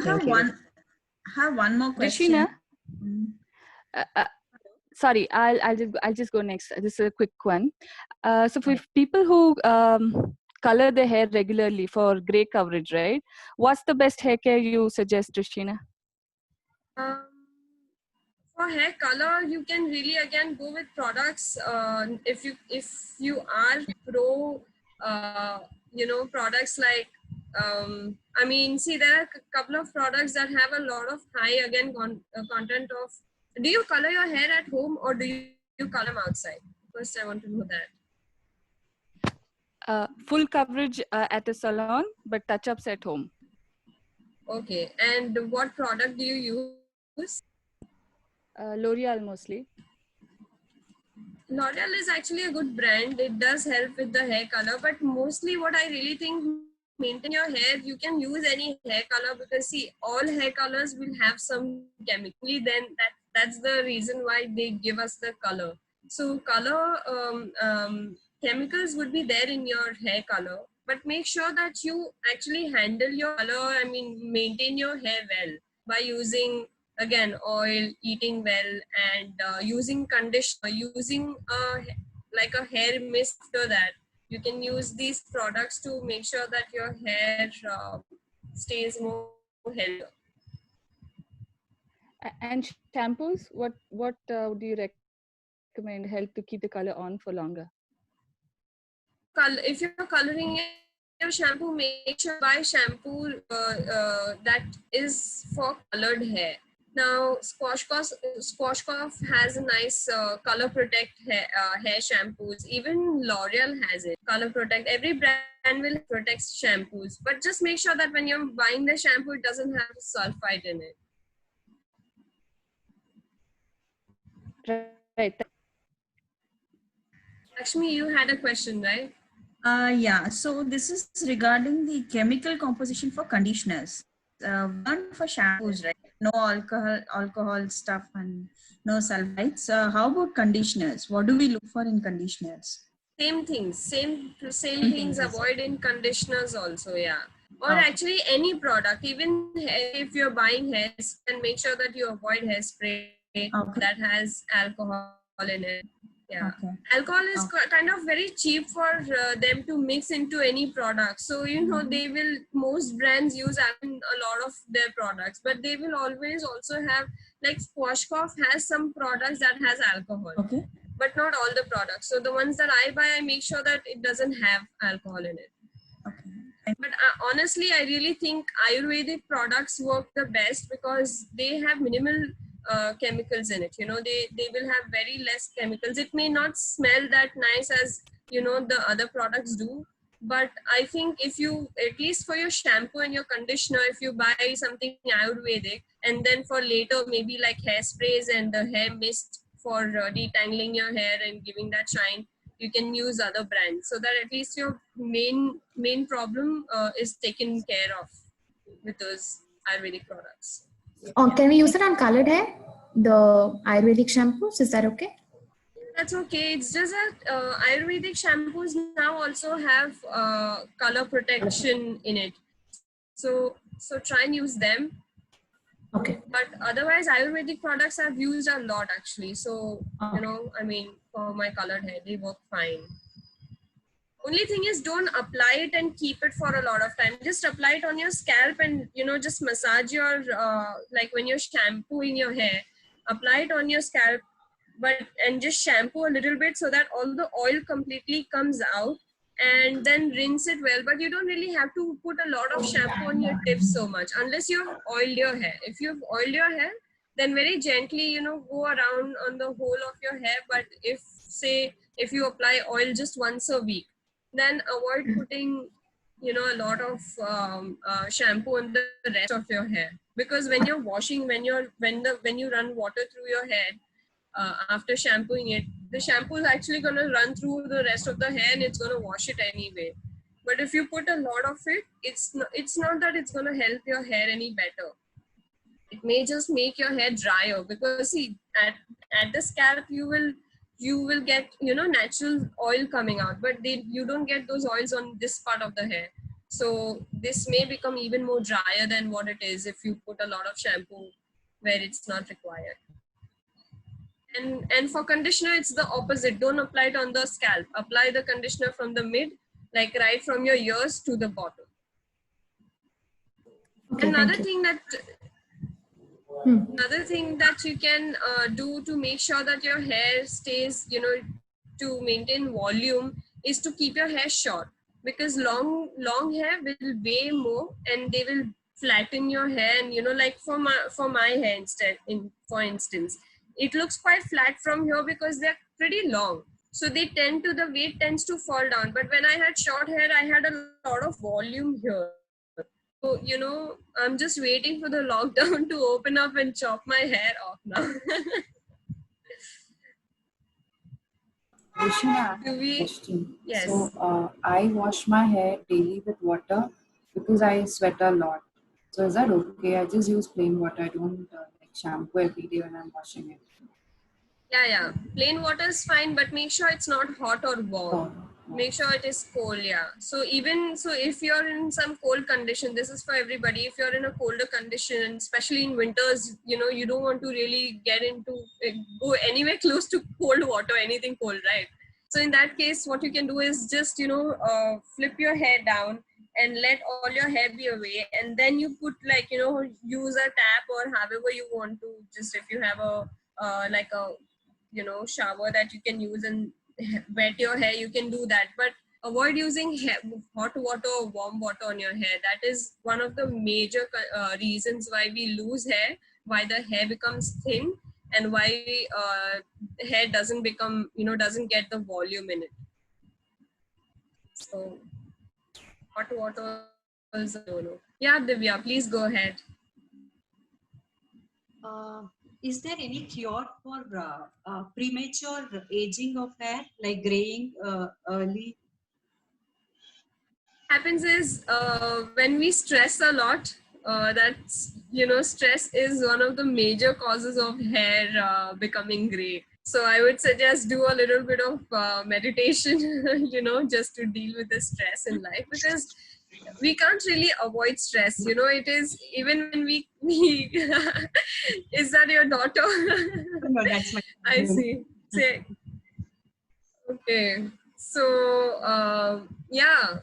have one more question.
Rishina? Sorry, I'll just go next. This is a quick one. So for people who color their hair regularly for gray coverage, right? What's the best hair care you suggest, Rishina?
For hair color, you can really again go with products. If you are pro, products like there are a couple of products that have a lot of high content of. Do you color your hair at home, or do you color them outside? First, I want to know that.
Full coverage at a salon, but touch-ups at home.
Okay. And what product do you use?
L'Oreal mostly.
L'Oreal is actually a good brand. It does help with the hair color, but mostly what I really think maintain your hair, you can use any hair color, because see, all hair colors will have some chemically, then that's the reason why they give us the color. So color chemicals would be there in your hair color, but make sure that you actually handle your color, I mean maintain your hair well by using, again, oil, eating well, and using conditioner, using like a hair mist. After that, you can use these products to make sure that your hair stays more healthier.
And shampoos, what would you recommend help to keep the color on for longer?
If you're coloring your shampoo, make sure buy shampoo that is for colored hair. Now, Squashcoff has a nice color protect hair shampoos. Even L'Oreal has it. Color protect. Every brand will protect shampoos, but just make sure that when you're buying the shampoo, it doesn't have sulfite in it.
Right.
Lakshmi, you had a question, right?
Yeah, so this is regarding the chemical composition for conditioners. One for shampoos, right? No alcohol stuff and no sulfites. How about conditioners? What do we look for in conditioners?
Same things, same things avoid in conditioners also, yeah. Or
Okay.
actually any product, even if you're buying hairs, and make sure that you avoid hairspray that has alcohol in it. Yeah,
Okay.
alcohol is kind of very cheap for them to mix into any product. So you know they will, most brands use a lot of their products, but they will always also have, like Squashcoff has some products that has alcohol.
Okay.
But not all the products. So the ones that I buy, I make sure that it doesn't have alcohol in it. But honestly, I really think Ayurvedic products work the best because they have minimal chemicals in it. You know, they will have very less chemicals. It may not smell that nice as, you know, the other products do. But I think if you, at least for your shampoo and your conditioner, if you buy something Ayurvedic, and then for later, maybe like hairsprays and the hair mist for detangling your hair and giving that shine, you can use other brands, so that at least your main problem is taken care of with those Ayurvedic products.
Oh, can we use it on colored hair? The Ayurvedic shampoos, is that okay?
That's okay. It's just that Ayurvedic shampoos now also have color protection in it. So try and use them.
Okay.
But otherwise, Ayurvedic products I've used a lot actually. So, you know, I mean, for my colored hair, they work fine. Only thing is, don't apply it and keep it for a lot of time. Just apply it on your scalp and, you know, just massage your, like when you're shampooing your hair, apply it on your scalp, and just shampoo a little bit so that all the oil completely comes out, and then rinse it well. But you don't really have to put a lot of shampoo on your tips so much, unless you've oiled your hair. If you've oiled your hair, then very gently, you know, go around on the whole of your hair. But if you apply oil just once a week, then avoid putting, you know, a lot of shampoo on the rest of your hair, because when you're washing, when you run water through your hair after shampooing it, the shampoo is actually going to run through the rest of the hair and it's going to wash it anyway. But if you put a lot of it, it's not that it's going to help your hair any better. It may just make your hair drier, because see, at the scalp you will get, you know, natural oil coming out, but you don't get those oils on this part of the hair. So this may become even more drier than what it is if you put a lot of shampoo where it's not required. And for conditioner, it's the opposite. Don't apply it on the scalp. Apply the conditioner from the mid, like right from your ears to the bottom.
Okay,
Another thing that you can do to make sure that your hair stays, you know, to maintain volume, is to keep your hair short, because long hair will weigh more and they will flatten your hair. And you know, like for my hair for instance, it looks quite flat from here because they're pretty long, so the weight tends to fall down. But when I had short hair, I had a lot of volume here. So, you know, I'm just waiting for the lockdown to open up and chop my hair off now.
Rishana, I have a question.
Yes.
So I wash my hair daily with water because I sweat a lot. So is that okay? I just use plain water. I don't like shampoo every day when I'm washing it.
Yeah. Plain water is fine, but make sure it's not hot or warm. Make sure it is cold. Yeah. So if you're in some cold condition, this is for everybody. If you're in a colder condition, especially in winters, you don't want to really go anywhere close to cold water, anything cold, right? So in that case, what you can do is just flip your hair down and let all your hair be away, and then you put use a tap or however you want to. Just if you have a shower that you can use and wet your hair, you can do that, but avoid using hot water or warm water on your hair. That is one of the major reasons why we lose hair, why the hair becomes thin, and why hair doesn't get the volume in it. So hot water is a no. Yeah, Divya, please go ahead.
Is there any cure for premature aging of hair, like graying early?
Happens is when we stress a lot, stress is one of the major causes of hair becoming gray. So I would suggest do a little bit of meditation, just to deal with the stress in life, because we can't really avoid stress. It is even when we is that your daughter?
No, that's my.
I see. Say, okay. So yeah,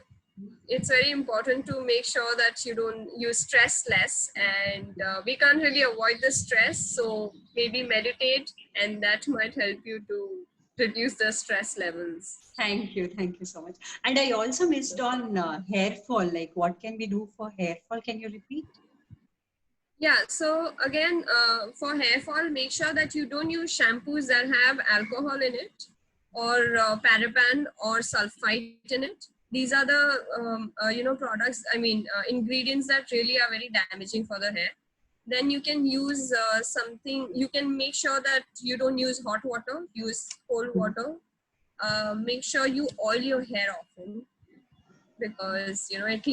it's very important to make sure that you stress less, and we can't really avoid the stress. So maybe meditate, and that might help you to reduce the stress levels.
Thank you so much. And I also missed on hair fall. Like, what can we do for hair fall? Can you repeat?
Yeah, so again, for hair fall, make sure that you don't use shampoos that have alcohol in it, or paraben or sulfite in it. These are the products, ingredients that really are very damaging for the hair. Then you can use something. You can make sure that you don't use hot water, use cold water. Make sure you oil your hair often, because at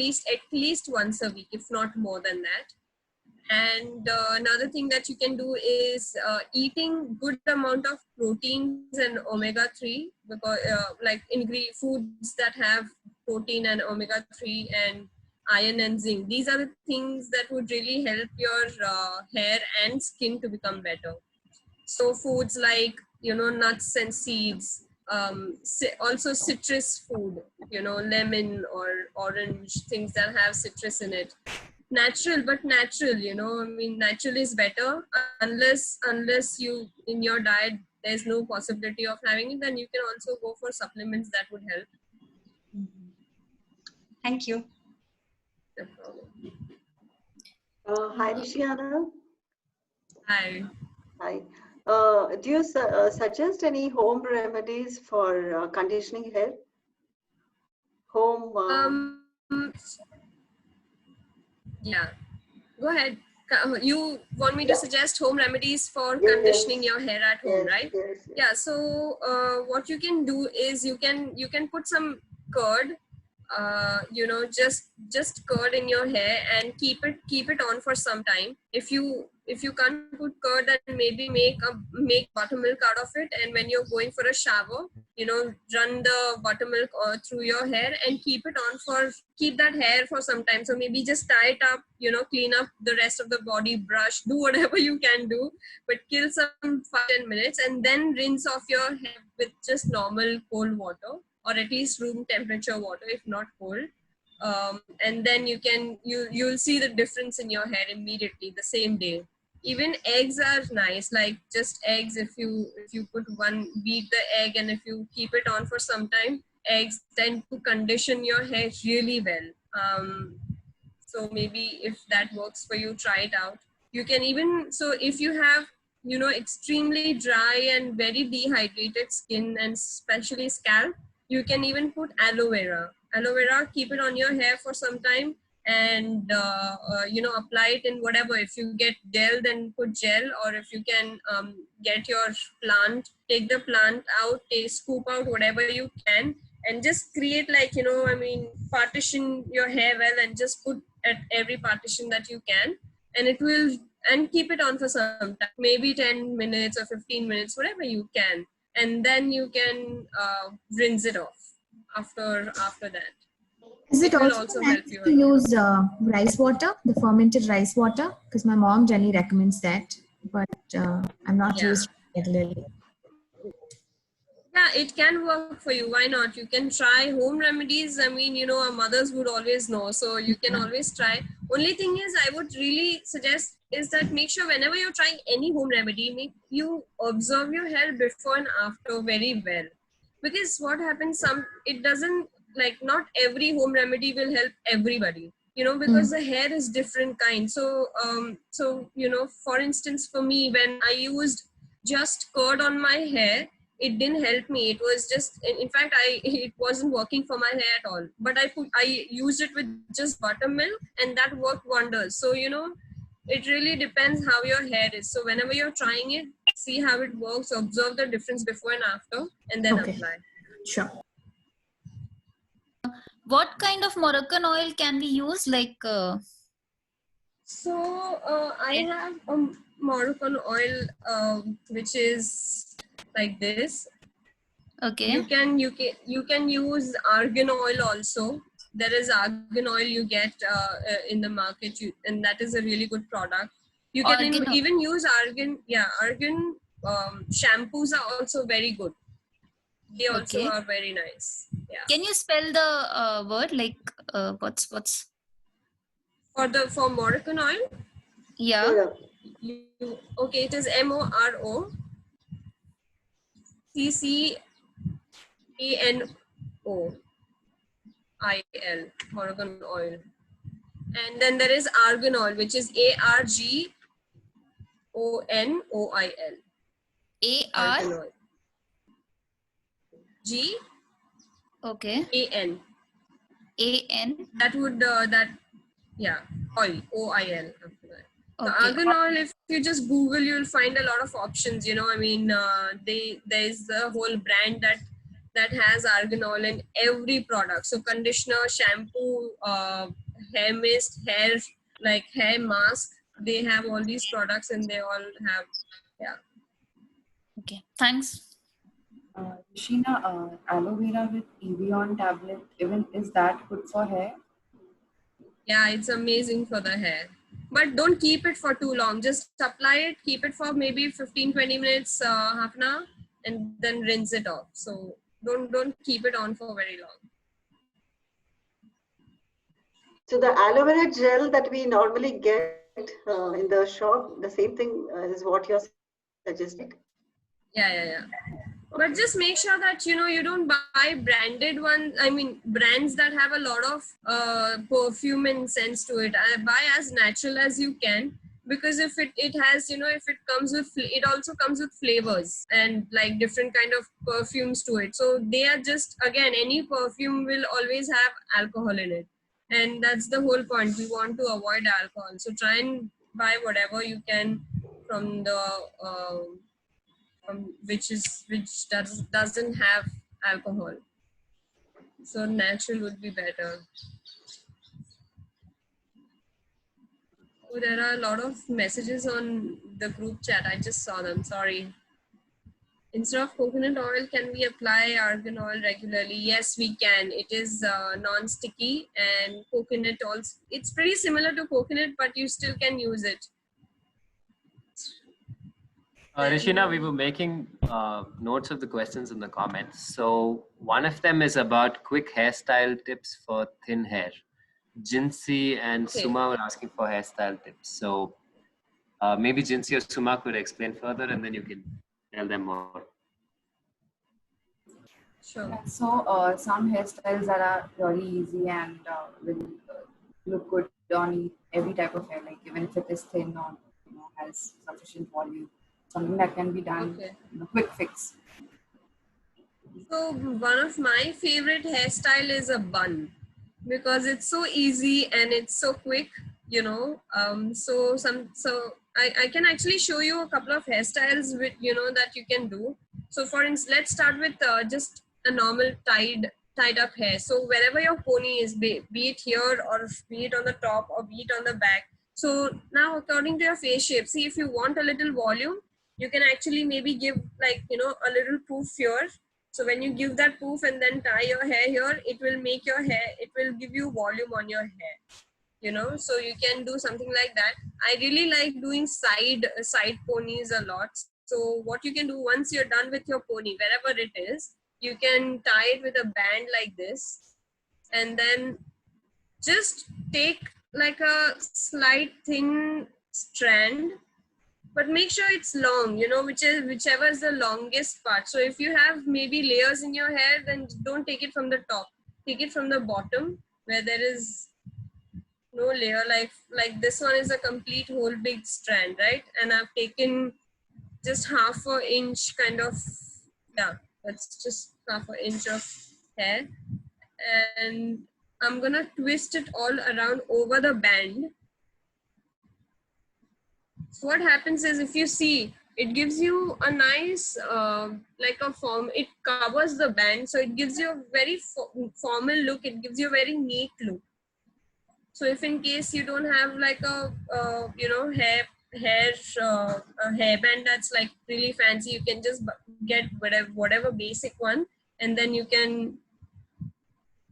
least once a week, if not more than that. And another thing that you can do is eating good amount of proteins and omega-3, because foods that have protein and omega-3 and iron and zinc. These are the things that would really help your hair and skin to become better. So foods like nuts and seeds, also citrus food, lemon or orange, things that have citrus in it. Natural, natural is better. Unless you in your diet there's no possibility of having it, then you can also go for supplements that would help.
Thank you.
No problem.
Hi, Rishiana.
Hi.
Hi. Do you suggest any home remedies for conditioning hair?
Yeah, go ahead. You want me to suggest home remedies for conditioning your hair at home, right?
Yes.
Yeah. So what you can do is you can put some curd, just curd in your hair and keep it on for some time. If you can't put curd, then maybe make buttermilk out of it, and when you're going for a shower, run the buttermilk through your hair and keep that hair for some time. So maybe just tie it up, clean up the rest of the body, brush, do whatever you can do, but kill some 5-10 minutes, and then rinse off your hair with just normal cold water, or at least room temperature water, if not cold. And then you'll see the difference in your hair immediately, the same day. Even eggs are nice, like just eggs. If you beat the egg, and if you keep it on for some time, eggs tend to condition your hair really well. So maybe if that works for you, try it out. You can even, so if you have extremely dry and very dehydrated skin, and especially scalp, you can even put aloe vera, keep it on your hair for some time, and apply it in whatever. If you get gel, then put gel, or if you can get your plant, take the plant out, scoop out whatever you can, and just create like, you know, I mean, partition your hair well and just put at every partition that you can, and it will, and keep it on for some time, maybe 10 minutes or 15 minutes, whatever you can, and then you can rinse it off after that.
Is it
will
also
help
nice
you.
to use rice water, the fermented rice water? Because my mom generally recommends that, but I'm not used regularly.
Yeah, it can work for you. Why not? You can try home remedies. I mean, you know, our mothers would always know, so you can always try. Only thing is, I would really suggest is that make sure whenever you're trying any home remedy, make you observe your hair before and after very well. Because what happens, it doesn't, like, not every home remedy will help everybody, you know, because the hair is different kind. So you know, for instance, for me, when I used just curd on my hair, it didn't help me. It was just, in fact, it wasn't working for my hair at all. But I used it with just buttermilk, and that worked wonders. So, you know, it really depends how your hair is. So whenever you're trying it, see how it works, observe the difference before and after, and then apply.
Sure.
What kind of Moroccan oil can we use? Like,
So I have a Moroccan oil, which is like this.
Okay.
You can use argan oil also. There is argan oil you get in the market, and that is a really good product. You can even use argan. Yeah, argan shampoos are also very good. They also are very nice. Yeah.
Can you spell the word, like what's
for Moroccan oil?
Yeah.
Okay, it is MOROCCANO, Moroccan oil. And then there is argan oil, which is ARGONOIL. Argan oil. G.
Okay.
AN. That would oil. OIL. The argan oil, if you just Google, you'll find a lot of options. You know, I mean, there's a whole brand that has argan oil in every product. So conditioner, shampoo, hair mist, hair mask. They have all these products, and they all have,
Okay, thanks.
Sheena, aloe vera with Evian tablet, even is that good for hair?
Yeah, it's amazing for the hair. But don't keep it for too long. Just apply it, keep it for maybe 15-20 minutes, half an hour, and then rinse it off. So don't keep it on for very long.
So the aloe vera gel that we normally get in the shop, the same thing is what you're suggesting?
Yeah. But just make sure that, you know, you don't buy branded ones. I mean, brands that have a lot of perfume and scents to it. Buy as natural as you can, because if it has, you know, if it comes with, it also comes with flavors and like different kind of perfumes to it. So they are just, again, any perfume will always have alcohol in it. And that's the whole point. We want to avoid alcohol. So try and buy whatever you can from the which doesn't have alcohol. So natural would be better. Oh, there are a lot of messages on the group chat. I just saw them. Sorry. Instead of coconut oil, can we apply argan oil regularly? Yes, we can. It is non-sticky, and coconut oil, it's pretty similar to coconut, but you still can use it.
Rishina, we were making notes of the questions in the comments. So one of them is about quick hairstyle tips for thin hair. Jinsi and Suma were asking for hairstyle tips. So maybe Jinsi or Suma could explain further, and then you can tell them more.
Sure.
So some hairstyles that are really easy and will look good on every type of hair, like even if it is thin or has sufficient volume. Something that can be done, quick fix.
So one of my favorite hairstyle is a bun, because it's so easy and it's so quick, you know. So I can actually show you a couple of hairstyles with, you know, that you can do. So for instance, let's start with just a normal tied tied up hair. So wherever your pony is, be it here or be it on the top or be it on the back. So now according to your face shape, see if you want a little volume, you can actually maybe give like, you know, a little poof here. So when you give that poof and then tie your hair here, it will make your hair, it will give you volume on your hair, you know. So you can do something like that. I really like doing side ponies a lot. So what you can do once you're done with your pony, wherever it is, you can tie it with a band like this, and then just take like a slight thin strand, but make sure it's long, you know, whichever is the longest part. So if you have maybe layers in your hair, then don't take it from the top, take it from the bottom where there is no layer. Like this one is a complete whole big strand, right? And I've taken just half an inch kind of, yeah, that's just half an inch of hair, and I'm gonna twist it all around over the band. So what happens is, if you see, it gives you a nice like a form, it covers the band, so it gives you a very formal look, it gives you a very neat look. So if in case you don't have like a you know, a hairband that's like really fancy, you can just get whatever basic one, and then you can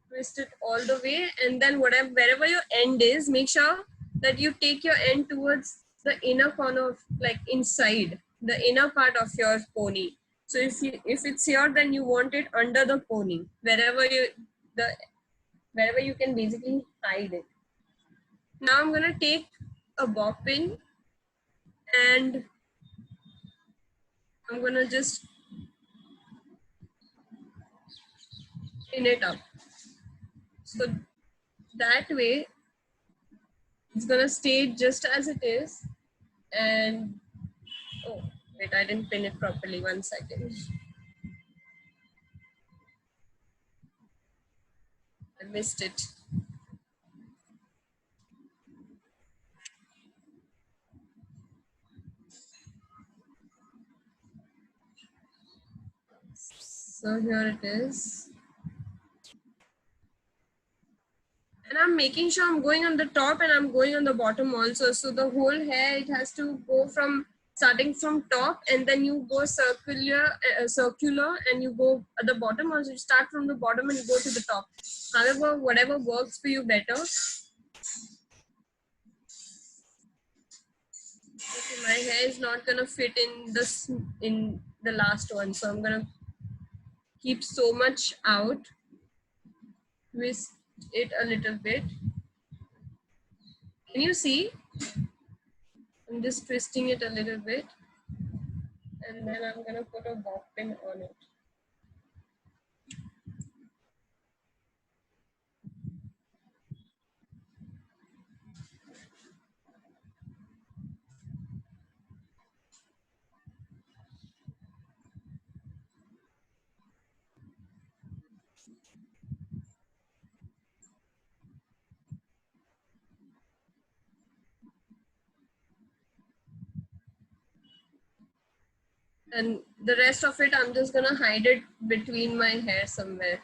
twist it all the way, and then wherever your end is, make sure that you take your end towards the inner corner of, like inside the inner part of your pony. So if it's here, then you want it under the pony, wherever you can basically hide it. Now I'm gonna take a bob pin and I'm gonna just pin it up. So that way it's gonna stay just as it is. And oh wait, I didn't pin it properly. 1 second. I missed it. So here it is. And I'm making sure I'm going on the top and I'm going on the bottom also. So the whole hair, it has to go from starting from top, and then you go circular and you go at the bottom. Also, you start from the bottom and go to the top. However, whatever works for you better. Okay, my hair is not gonna fit in the last one, so I'm gonna keep so much out. Twist it a little bit. Can you see? I'm just twisting it a little bit, and then I'm gonna put a bob pin on it. And the rest of it, I'm just gonna hide it between my hair somewhere.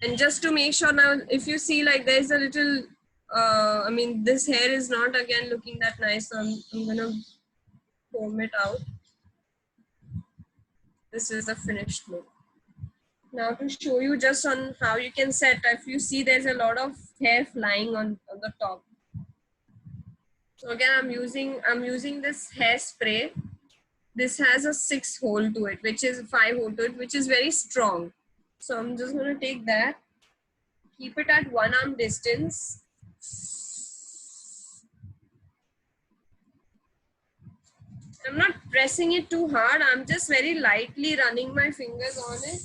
And just to make sure, now if you see, like there's a little I mean, this hair is not again looking that nice, so I'm gonna comb it out. This is the finished look. Now to show you just on how you can set, if you see there's a lot of hair flying on the top. So again, I'm using this hairspray. This has a 6 hole to it, which is 5 hole to it, which is very strong. So I'm just gonna take that, keep it at 1 arm distance. I'm not pressing it too hard. I'm just very lightly running my fingers on it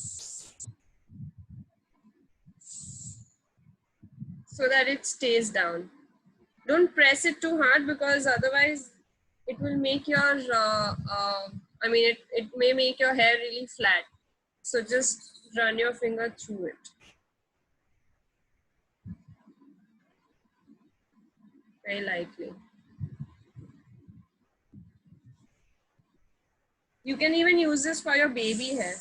so that it stays down. Don't press it too hard, because otherwise it will make your, I mean, it may make your hair really flat. So just run your finger through it. Very lightly. You can even use this for your baby hair.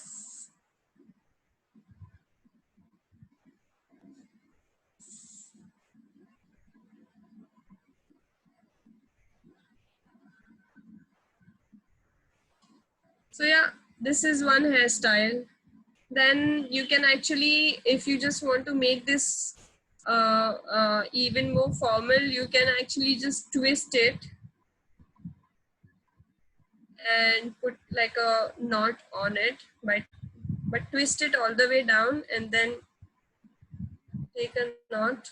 So yeah, this is one hairstyle. Then you can actually, if you just want to make this even more formal, you can actually just twist it and put like a knot on it, but twist it all the way down and then take a knot.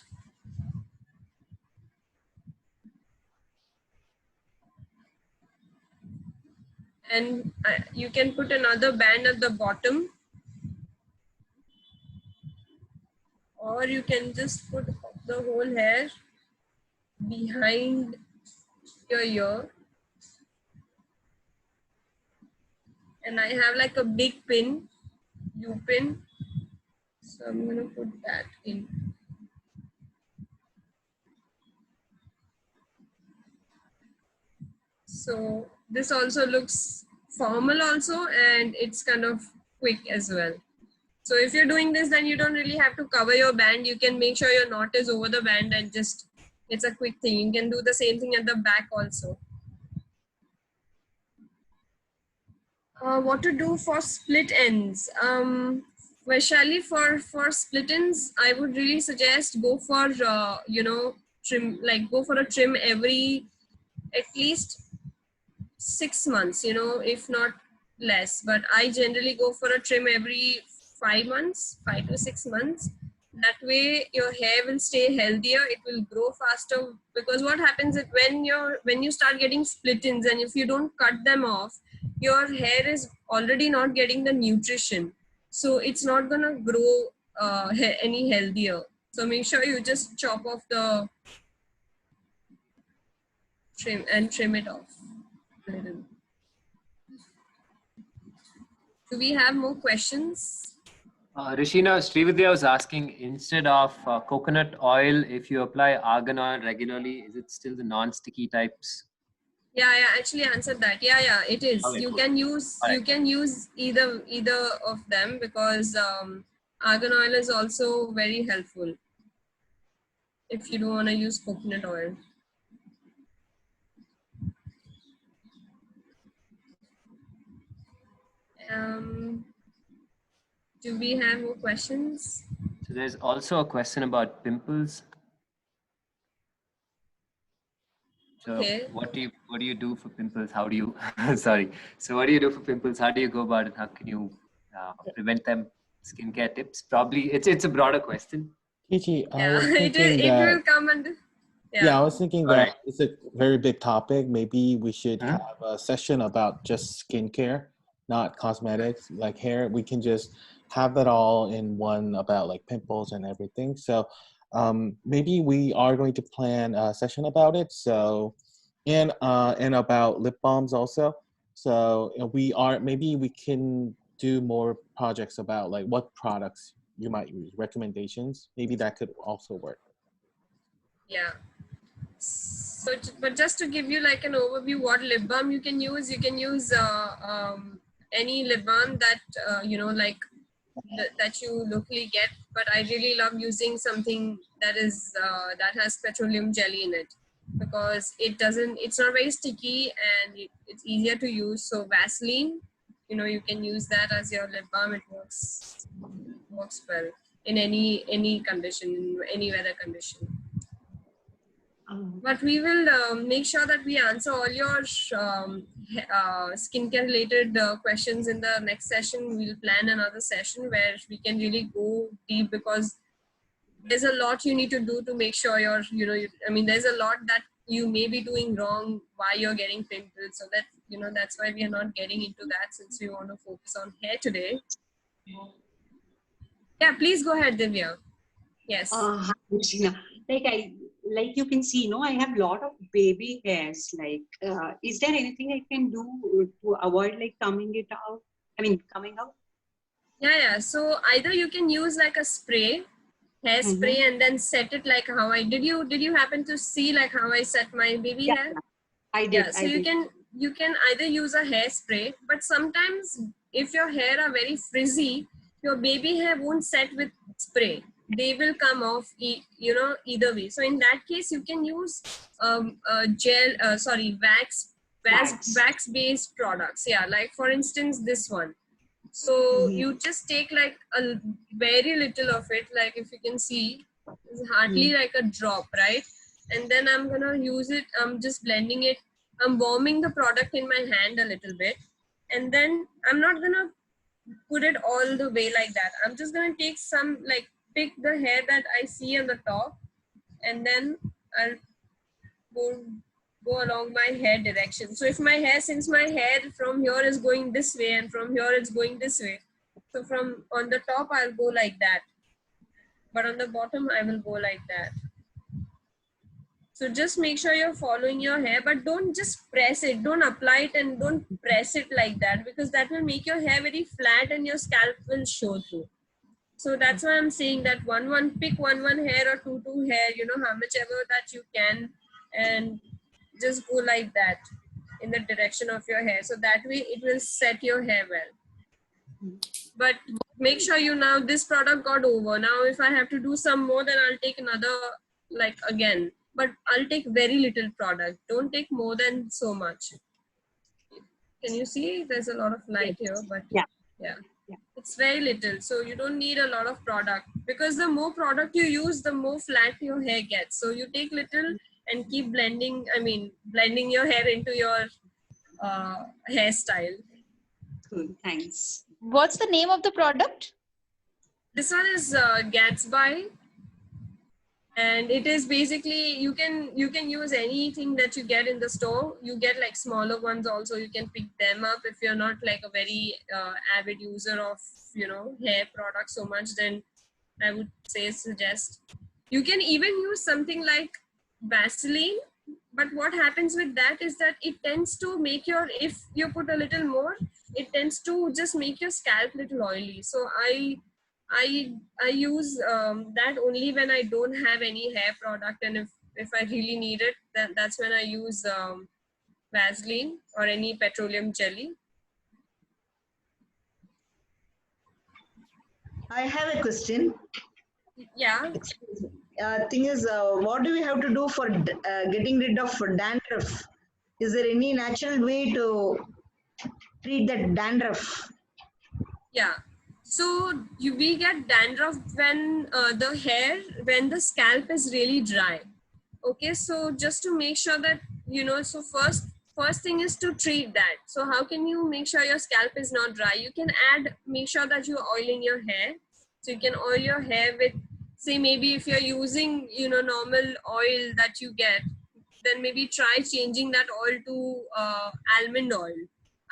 And you can put another band at the bottom, or you can just put the whole hair behind your ear. And I have like a big pin, U-pin, so I'm gonna put that in. So this also looks formal also, and it's kind of quick as well. So if you're doing this, then you don't really have to cover your band. You can make sure your knot is over the band and just, it's a quick thing. You can do the same thing at the back also. What to do for split ends? Vaishali, for split ends, I would really suggest go for, trim, like go for a trim every at least 6 months, if not less. But I generally go for a trim every 5 months, 5 to 6 months. That way your hair will stay healthier, it will grow faster, because what happens is when you start getting split ends and if you don't cut them off, your hair is already not getting the nutrition, so it's not gonna grow any healthier. So make sure you just chop off the trim and trim it off a little. Do we have more questions?
Rishina, Srividya was asking, instead of coconut oil, if you apply argan oil regularly, is it still the non-sticky types?
Yeah, I actually answered that. Yeah, it is.
Okay,
you
cool.
can use
All right.
you can use either of them, because argan oil is also very helpful if you don't want to use coconut oil. Do we have more questions?
So there's also a question about pimples. So
Okay.
what do you do for pimples? How do you sorry? So what do you do for pimples? How do you go about it? How can you prevent them? Skincare tips. Probably it's a broader question.
Gigi, I
Yeah,
was
it
thinking
will come under.
yeah, I was thinking
All
that
right.
it's a very big topic. Maybe we should have a session about just skincare, not cosmetics, like hair. We can just have that all in one about like pimples and everything. So maybe we are going to plan a session about it. So and about lip balms also. So maybe we can do more projects about like what products you might use, recommendations. Maybe that could also work.
Yeah. So, but just to give you like an overview, what lip balm you can use any lip balm that that you locally get. But I really love using something that is that has petroleum jelly in it, because it's not very sticky and it's easier to use. So Vaseline, you can use that as your lip balm. It works well in any condition, in any weather condition. But we will make sure that we answer all your skincare related questions in the next session. We'll plan another session where we can really go deep, because there's a lot you need to do to make sure there's a lot that you may be doing wrong, why you're getting pimples. So that, that's why we are not getting into that, since we want to focus on hair today. Yeah, please go ahead, Divya. Yes.
Hi, Regina. Like you can see, I have a lot of baby hairs. Like, is there anything I can do to avoid like coming out?
Yeah. So either you can use like a spray, hair spray, and then set it like how I did. You happen to see like how I set my baby hair?
I did.
Yeah. So you can either use a hairspray, but sometimes if your hair are very frizzy, your baby hair won't set with spray. They will come off, either way. So in that case, you can use wax based products. Yeah, like for instance, this one. So you just take like a very little of it, like if you can see, it's hardly like a drop, right? And then I'm gonna use it. I'm just blending it. I'm warming the product in my hand a little bit, and then I'm not gonna put it all the way like that. I'm just gonna take some, like pick the hair that I see on the top, and then I'll go along my hair direction. So if my hair, since my hair from here is going this way and from here it's going this way, so from on the top I'll go like that, but on the bottom I will go like that. So just make sure you're following your hair, but don't just press it. Don't apply it and don't press it like that, because that will make your hair very flat and your scalp will show through. So that's why I'm saying that pick one hair or two hair, how much ever that you can, and just go like that in the direction of your hair. So that way it will set your hair well. But make sure now this product got over. Now if I have to do some more, then I'll take another, like again. But I'll take very little product. Don't take more than so much. Can you see? There's a lot of light here, but yeah. It's very little. So you don't need a lot of product, because the more product you use, the more flat your hair gets. So you take little and keep blending your hair into your hairstyle.
Good, thanks.
What's the name of the product?
This one is Gatsby. And it is basically, you can use anything that you get in the store. You get like smaller ones also. You can pick them up if you're not like a very avid user of hair products so much. Then I would suggest. You can even use something like Vaseline. But what happens with that is that it tends to make if you put a little more, it tends to just make your scalp little oily. So I use that only when I don't have any hair product, and if I really need it, that's when I use Vaseline or any petroleum jelly.
I have a question.
Yeah.
Thing is, what do we have to do for getting rid of dandruff? Is there any natural way to treat that dandruff?
Yeah. So we get dandruff when when the scalp is really dry. Okay, so just to make sure that, so first thing is to treat that. So how can you make sure your scalp is not dry? You can make sure that you're oiling your hair. So you can oil your hair with, say maybe if you're using, normal oil that you get, then maybe try changing that oil to almond oil.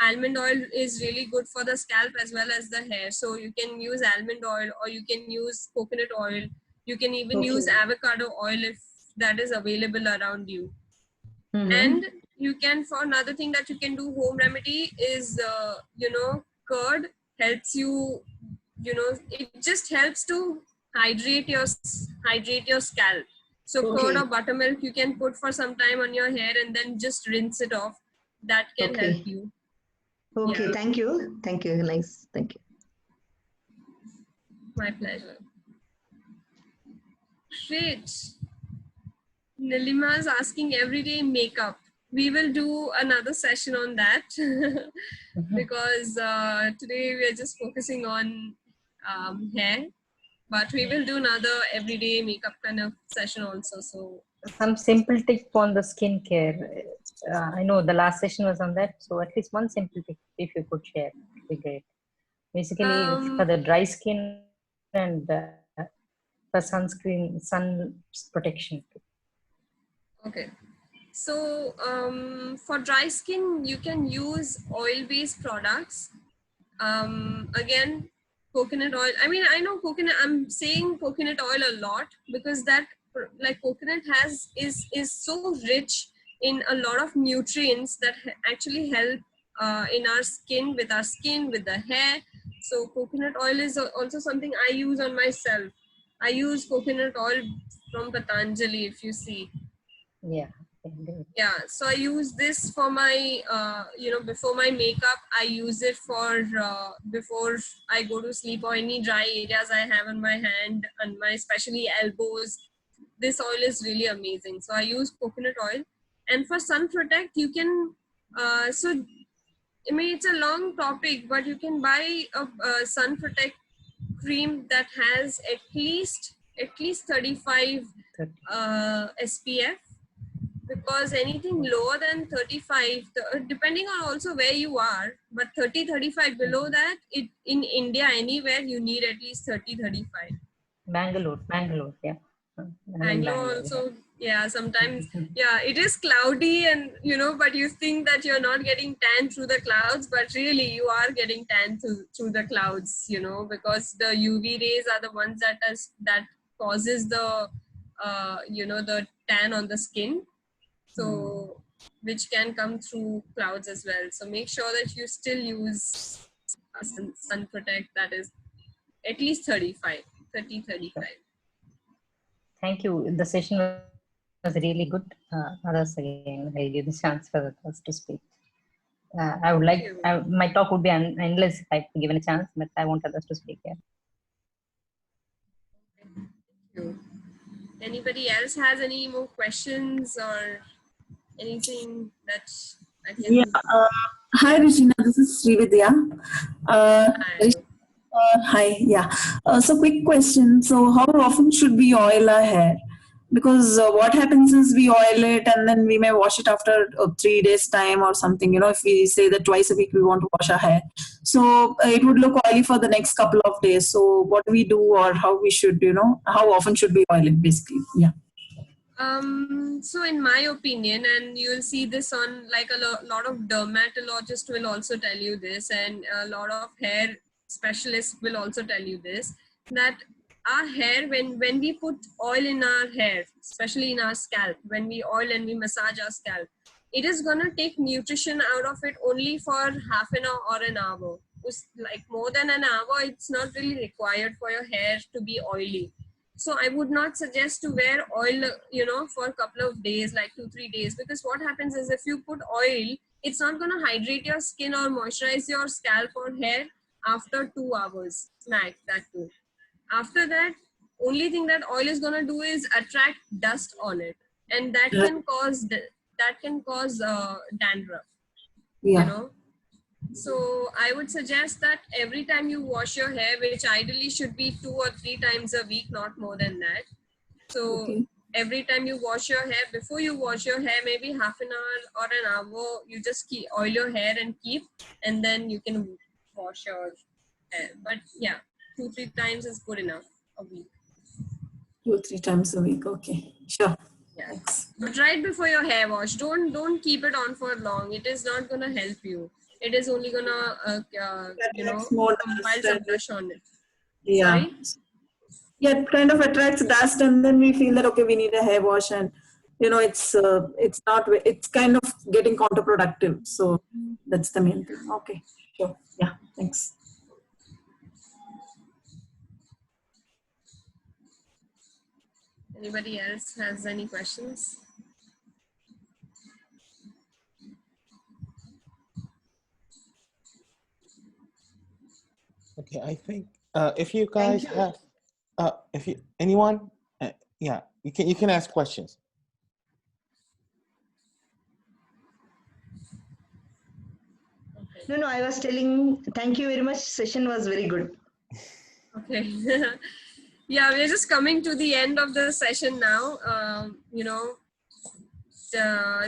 Almond oil is really good for the scalp as well as the hair. So you can use almond oil, or you can use coconut oil. You can even use avocado oil if that is available around you. And you can, for another thing that you can do, home remedy is, curd helps you, it just helps to hydrate your scalp. So curd or buttermilk you can put for some time on your hair and then just rinse it off. That can help you.
Okay,
Yeah.
thank you. Thank you. Nice. Thank you.
My pleasure. Great. Nilima is asking everyday makeup. We will do another session on that because today we are just focusing on hair, but we will do another everyday makeup kind of session also. So
Some simple tip on the skincare. I know the last session was on that, so at least one simple tip if you could share would be great. Basically, for the dry skin and for sunscreen, sun protection.
okay. So for dry skin, you can use oil-based products. Again, coconut oil. I mean, I know coconut. I'm saying coconut oil a lot because that, like, coconut is so rich in a lot of nutrients that actually help in our skin, with the hair. So coconut oil is also something I use on myself. I use coconut oil from Patanjali, if you see.
Yeah.
Yeah, so I use this for my, before my makeup, I use it for before I go to sleep, or any dry areas I have on my hand and my especially elbows. This oil is really amazing. So I use coconut oil. And for sun protect, you can, I mean, it's a long topic, but you can buy a sun protect cream that has at least 35 SPF, because anything lower than 35, depending on also where you are, but 35 below that, it in India anywhere you need at least 35.
Bangalore, yeah.
Bangalore also, yeah, sometimes, yeah, it is cloudy and, but you think that you're not getting tan through the clouds, but really you are getting tan through the clouds, because the UV rays are the ones that causes the, the tan on the skin. So, which can come through clouds as well. So make sure that you still use sun protect that is at least 35.
Thank you. The session was really good. Others again, I give the chance for others to speak. I would like, my talk would be endless if I given a chance, but I want others to speak here.
Anybody else has any more questions or anything that I can...
Yeah. Hi, Regina. This is Srividya. Hi. Yeah. So, quick question. So, how often should we oil our hair? Because what happens is we oil it and then we may wash it after 3 days time or something, if we say that twice a week we want to wash our hair. So it would look oily for the next couple of days. So what do we do, or how we should, how often should we oil it basically? Yeah.
So in my opinion, and you'll see this on like a lot of dermatologists will also tell you this, and a lot of hair specialists will also tell you this, that our hair, when we put oil in our hair, especially in our scalp, when we oil and we massage our scalp, it is gonna take nutrition out of it only for half an hour or an hour. Like more than an hour, it's not really required for your hair to be oily. So I would not suggest to wear oil, for a couple of days, like 2-3 days, because what happens is if you put oil, it's not gonna hydrate your skin or moisturize your scalp or hair after 2 hours, max, that too. After that, only thing that oil is gonna do is attract dust on it, and that can cause dandruff.
Yeah.
So I would suggest that every time you wash your hair, which ideally should be 2 or 3 times a week, not more than that. So every time you wash your hair, before you wash your hair, maybe half an hour or an hour, you just oil your hair and keep, and then you can wash your hair. But yeah, 2-3 times is good enough a week.
2-3 times a week. Okay, sure.
Yeah. But right before your hair wash, don't keep it on for long. It is not gonna help you. It is only gonna, compile some brush on it.
Yeah.
Sorry?
Yeah, it kind of attracts dust, and then we feel that okay, we need a hair wash, and it's kind of getting counterproductive. So that's the main thing. Okay, sure. Yeah, thanks.
Anybody else has any questions?
Okay, I think if you guys have, anyone, yeah, you can ask questions.
No, I was telling, thank you very much. Session was very good.
Okay. Yeah, we're just coming to the end of the session now.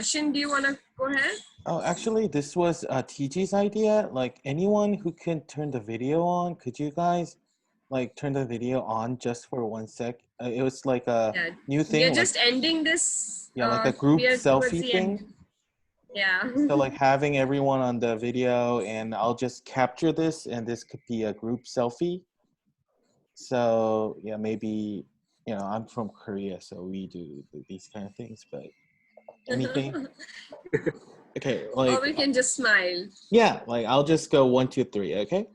Shin, do you want to go ahead?
Oh, actually, this was TG's idea. Like, anyone who can turn the video on, could you guys like turn the video on just for 1 sec? It was like a new thing.
We're just ending this.
Yeah, like a group selfie thing.
End. Yeah.
So like having everyone on the video, and I'll just capture this, and this could be a group selfie. So yeah, maybe, I'm from Korea, so we do these kind of things, but anything. Okay, like,
or we can just smile.
Yeah, like I'll just go 1, 2, 3. Okay,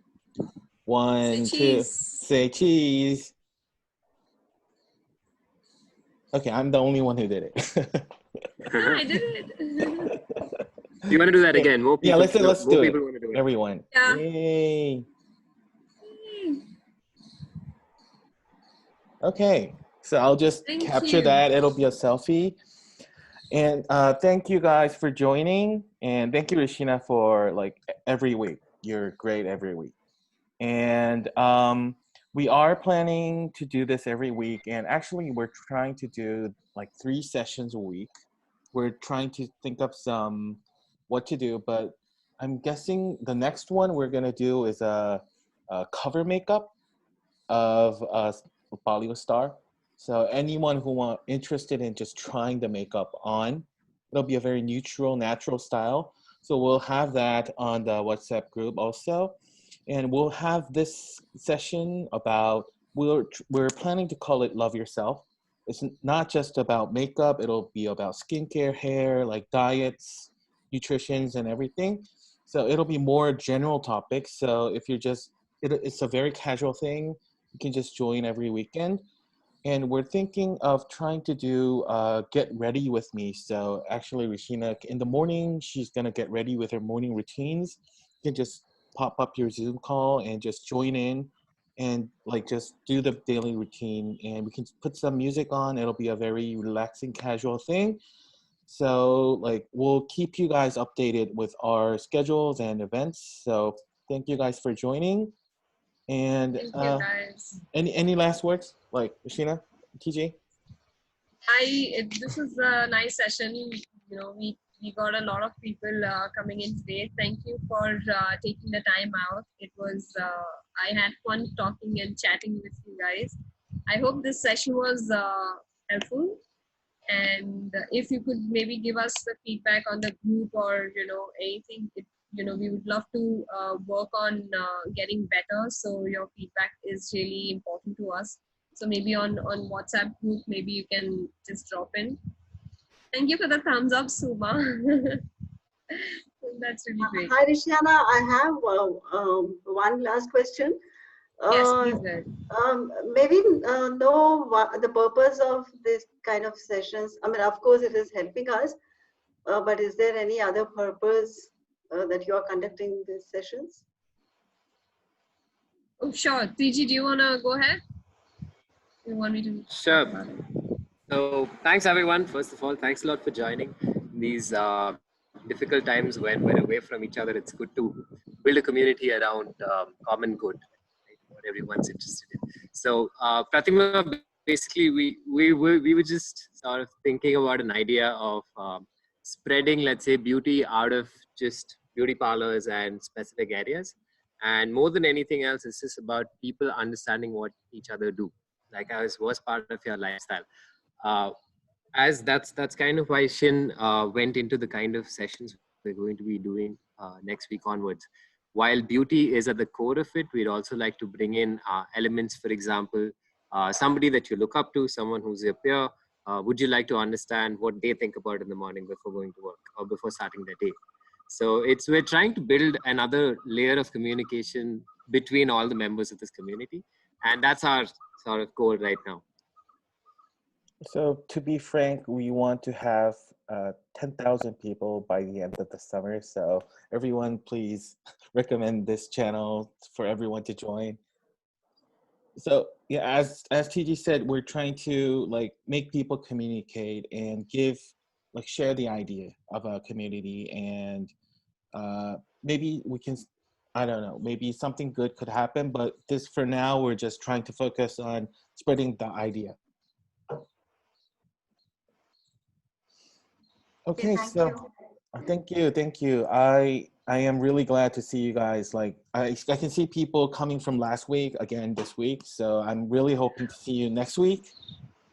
1, 2, say cheese. Okay, I'm the only one who did it.
I did it.
You want to do that again? More people.
Yeah, let's
more
do
people
it.
want to do it.
Everyone.
Yeah.
Yay. Okay, so I'll just
Thank
capture
you.
that. It'll be a selfie. And thank you guys for joining. And thank you, Rashina, for like every week. You're great every week. And we are planning to do this every week. And actually, we're trying to do like 3 sessions a week. We're trying to think of some what to do, but I'm guessing the next one we're gonna do is a cover makeup of a Bollywood star. So anyone who interested in just trying the makeup on, it'll be a very neutral, natural style. So we'll have that on the WhatsApp group also. And we'll have this session about, we're planning to call it Love Yourself. It's not just about makeup, it'll be about skincare, hair, like diets, nutritions, and everything. So it'll be more general topics. So if you're just, it's a very casual thing. You can just join every weekend. And we're thinking of trying to do Get Ready With Me. So actually, Rashina, in the morning, she's going to get ready with her morning routines. You can just pop up your Zoom call and just join in and like just do the daily routine. And we can put some music on. It'll be a very relaxing, casual thing. So like we'll keep you guys updated with our schedules and events. So thank you guys for joining. And
Thank you, guys.
any last words, like Rashina, TJ?
This was a nice session. You know, we got a lot of people coming in today. Thank you for taking the time out. It was I had fun talking and chatting with you guys. I hope this session was helpful. And if you could maybe give us the feedback on the group or anything, we would love to work on getting better. So your feedback is really important to us. So maybe on WhatsApp group, maybe you can just drop in. Thank you for the thumbs up, Suma. That's really great.
Hi, Rishiana. I have one last question.
Yes, please.
Maybe know the purpose of this kind of sessions. I mean, of course, it is helping us, but is there any other purpose that you are conducting these sessions?
Oh, sure. TG, do you want to go ahead? You want me to?
Sure. So thanks everyone. First of all, thanks a lot for joining. These difficult times when we're away from each other, it's good to build a community around common good, right? What everyone's interested in. So Pratima, basically we were just sort of thinking about an idea of spreading, let's say, beauty out of just beauty parlors and specific areas. And more than anything else, it's just about people understanding what each other do. Like as was part of your lifestyle. As that's kind of why Shin went into the kind of sessions we're going to be doing next week onwards. While beauty is at the core of it, we'd also like to bring in elements, for example, somebody that you look up to, someone who's your peer. Would you like to understand what they think about in the morning before going to work or before starting their day? So we're trying to build another layer of communication between all the members of this community. And that's our sort of goal right now.
So to be frank, we want to have 10,000 people by the end of the summer. So everyone, please recommend this channel for everyone to join. So yeah, as TG said, we're trying to like make people communicate and share the idea of a community, and maybe we can, I don't know, maybe something good could happen, but this for now, we're just trying to focus on spreading the idea. Okay, so thank you. I am really glad to see you guys. Like I can see people coming from last week again this week. So I'm really hoping to see you next week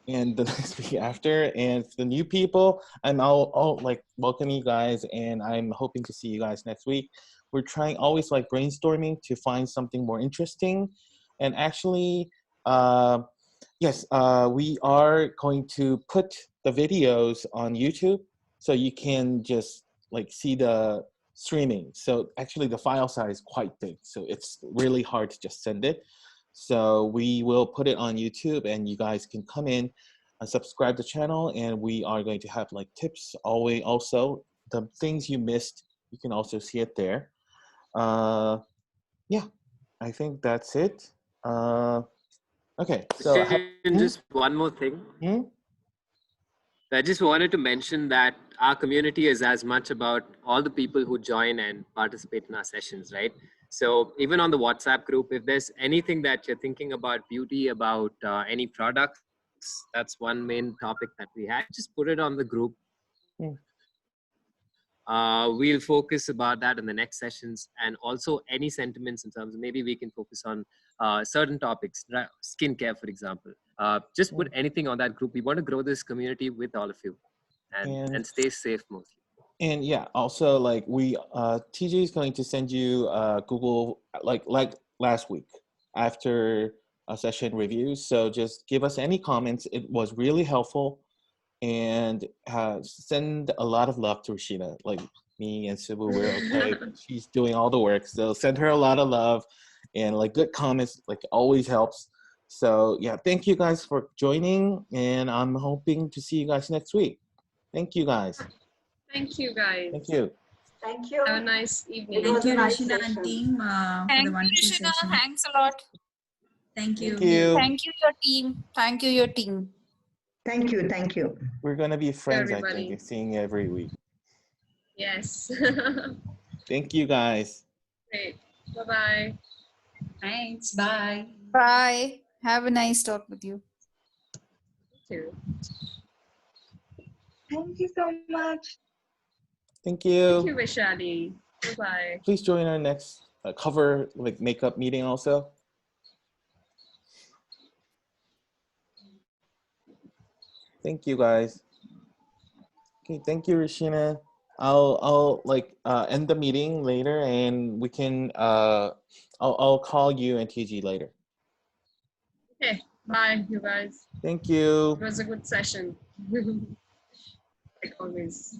and the next week after. And for the new people, I'll like welcome you guys, and I'm hoping to see you guys next week. We're trying always like brainstorming to find something more interesting. And actually, yes, we are going to put the videos on YouTube. So you can just like see the streaming. So actually the file size is quite big. So it's really hard to just send it. So we will put it on YouTube and you guys can come in. subscribe to the channel, and we are going to have like tips always. Also, the things you missed, you can also see it there. Yeah, I think that's it. Okay, so
just one more thing. I just wanted to mention that our community is as much about all the people who join and participate in our sessions, right? So even on the WhatsApp group, if there's anything that you're thinking about beauty, about any products, that's one main topic that we had. Just put it on the group. We'll focus about that in the next sessions, and also any sentiments in terms of maybe we can focus on certain topics, skincare, for example. Just put anything on that group. We want to grow this community with all of you and stay safe mostly.
And yeah, also like we, TJ is going to send you Google, like last week after a session review. So just give us any comments. It was really helpful, and send a lot of love to Rashina. Like me and Sibu, we're okay. She's doing all the work. So send her a lot of love, and like good comments, like always helps. So yeah, thank you guys for joining, and I'm hoping to see you guys next week. Thank you guys.
Thank you, guys.
Thank you.
Thank you.
Have a nice evening.
Thank you, Rashina and team, for
Thank
the
you,
wonderful
Rishina.
session.
Thanks a lot.
Thank you.
Thank you.
Thank you, your team. Thank you, your team.
Thank you. Thank you.
We're gonna be friends, I
everybody.
think, seeing every week.
Yes.
Thank you guys.
Great. Bye-bye.
Thanks. Bye.
Bye. Have a nice talk with you.
You too.
Thank you so much.
Thank you.
Thank you, Vishali. Bye-bye.
Please join our next cover like makeup meeting also. Thank you guys. Okay, thank you, Rashina. I'll like end the meeting later, and we can I'll call you and TG later.
Okay. Bye, you guys.
Thank you.
It was a good session. Like always.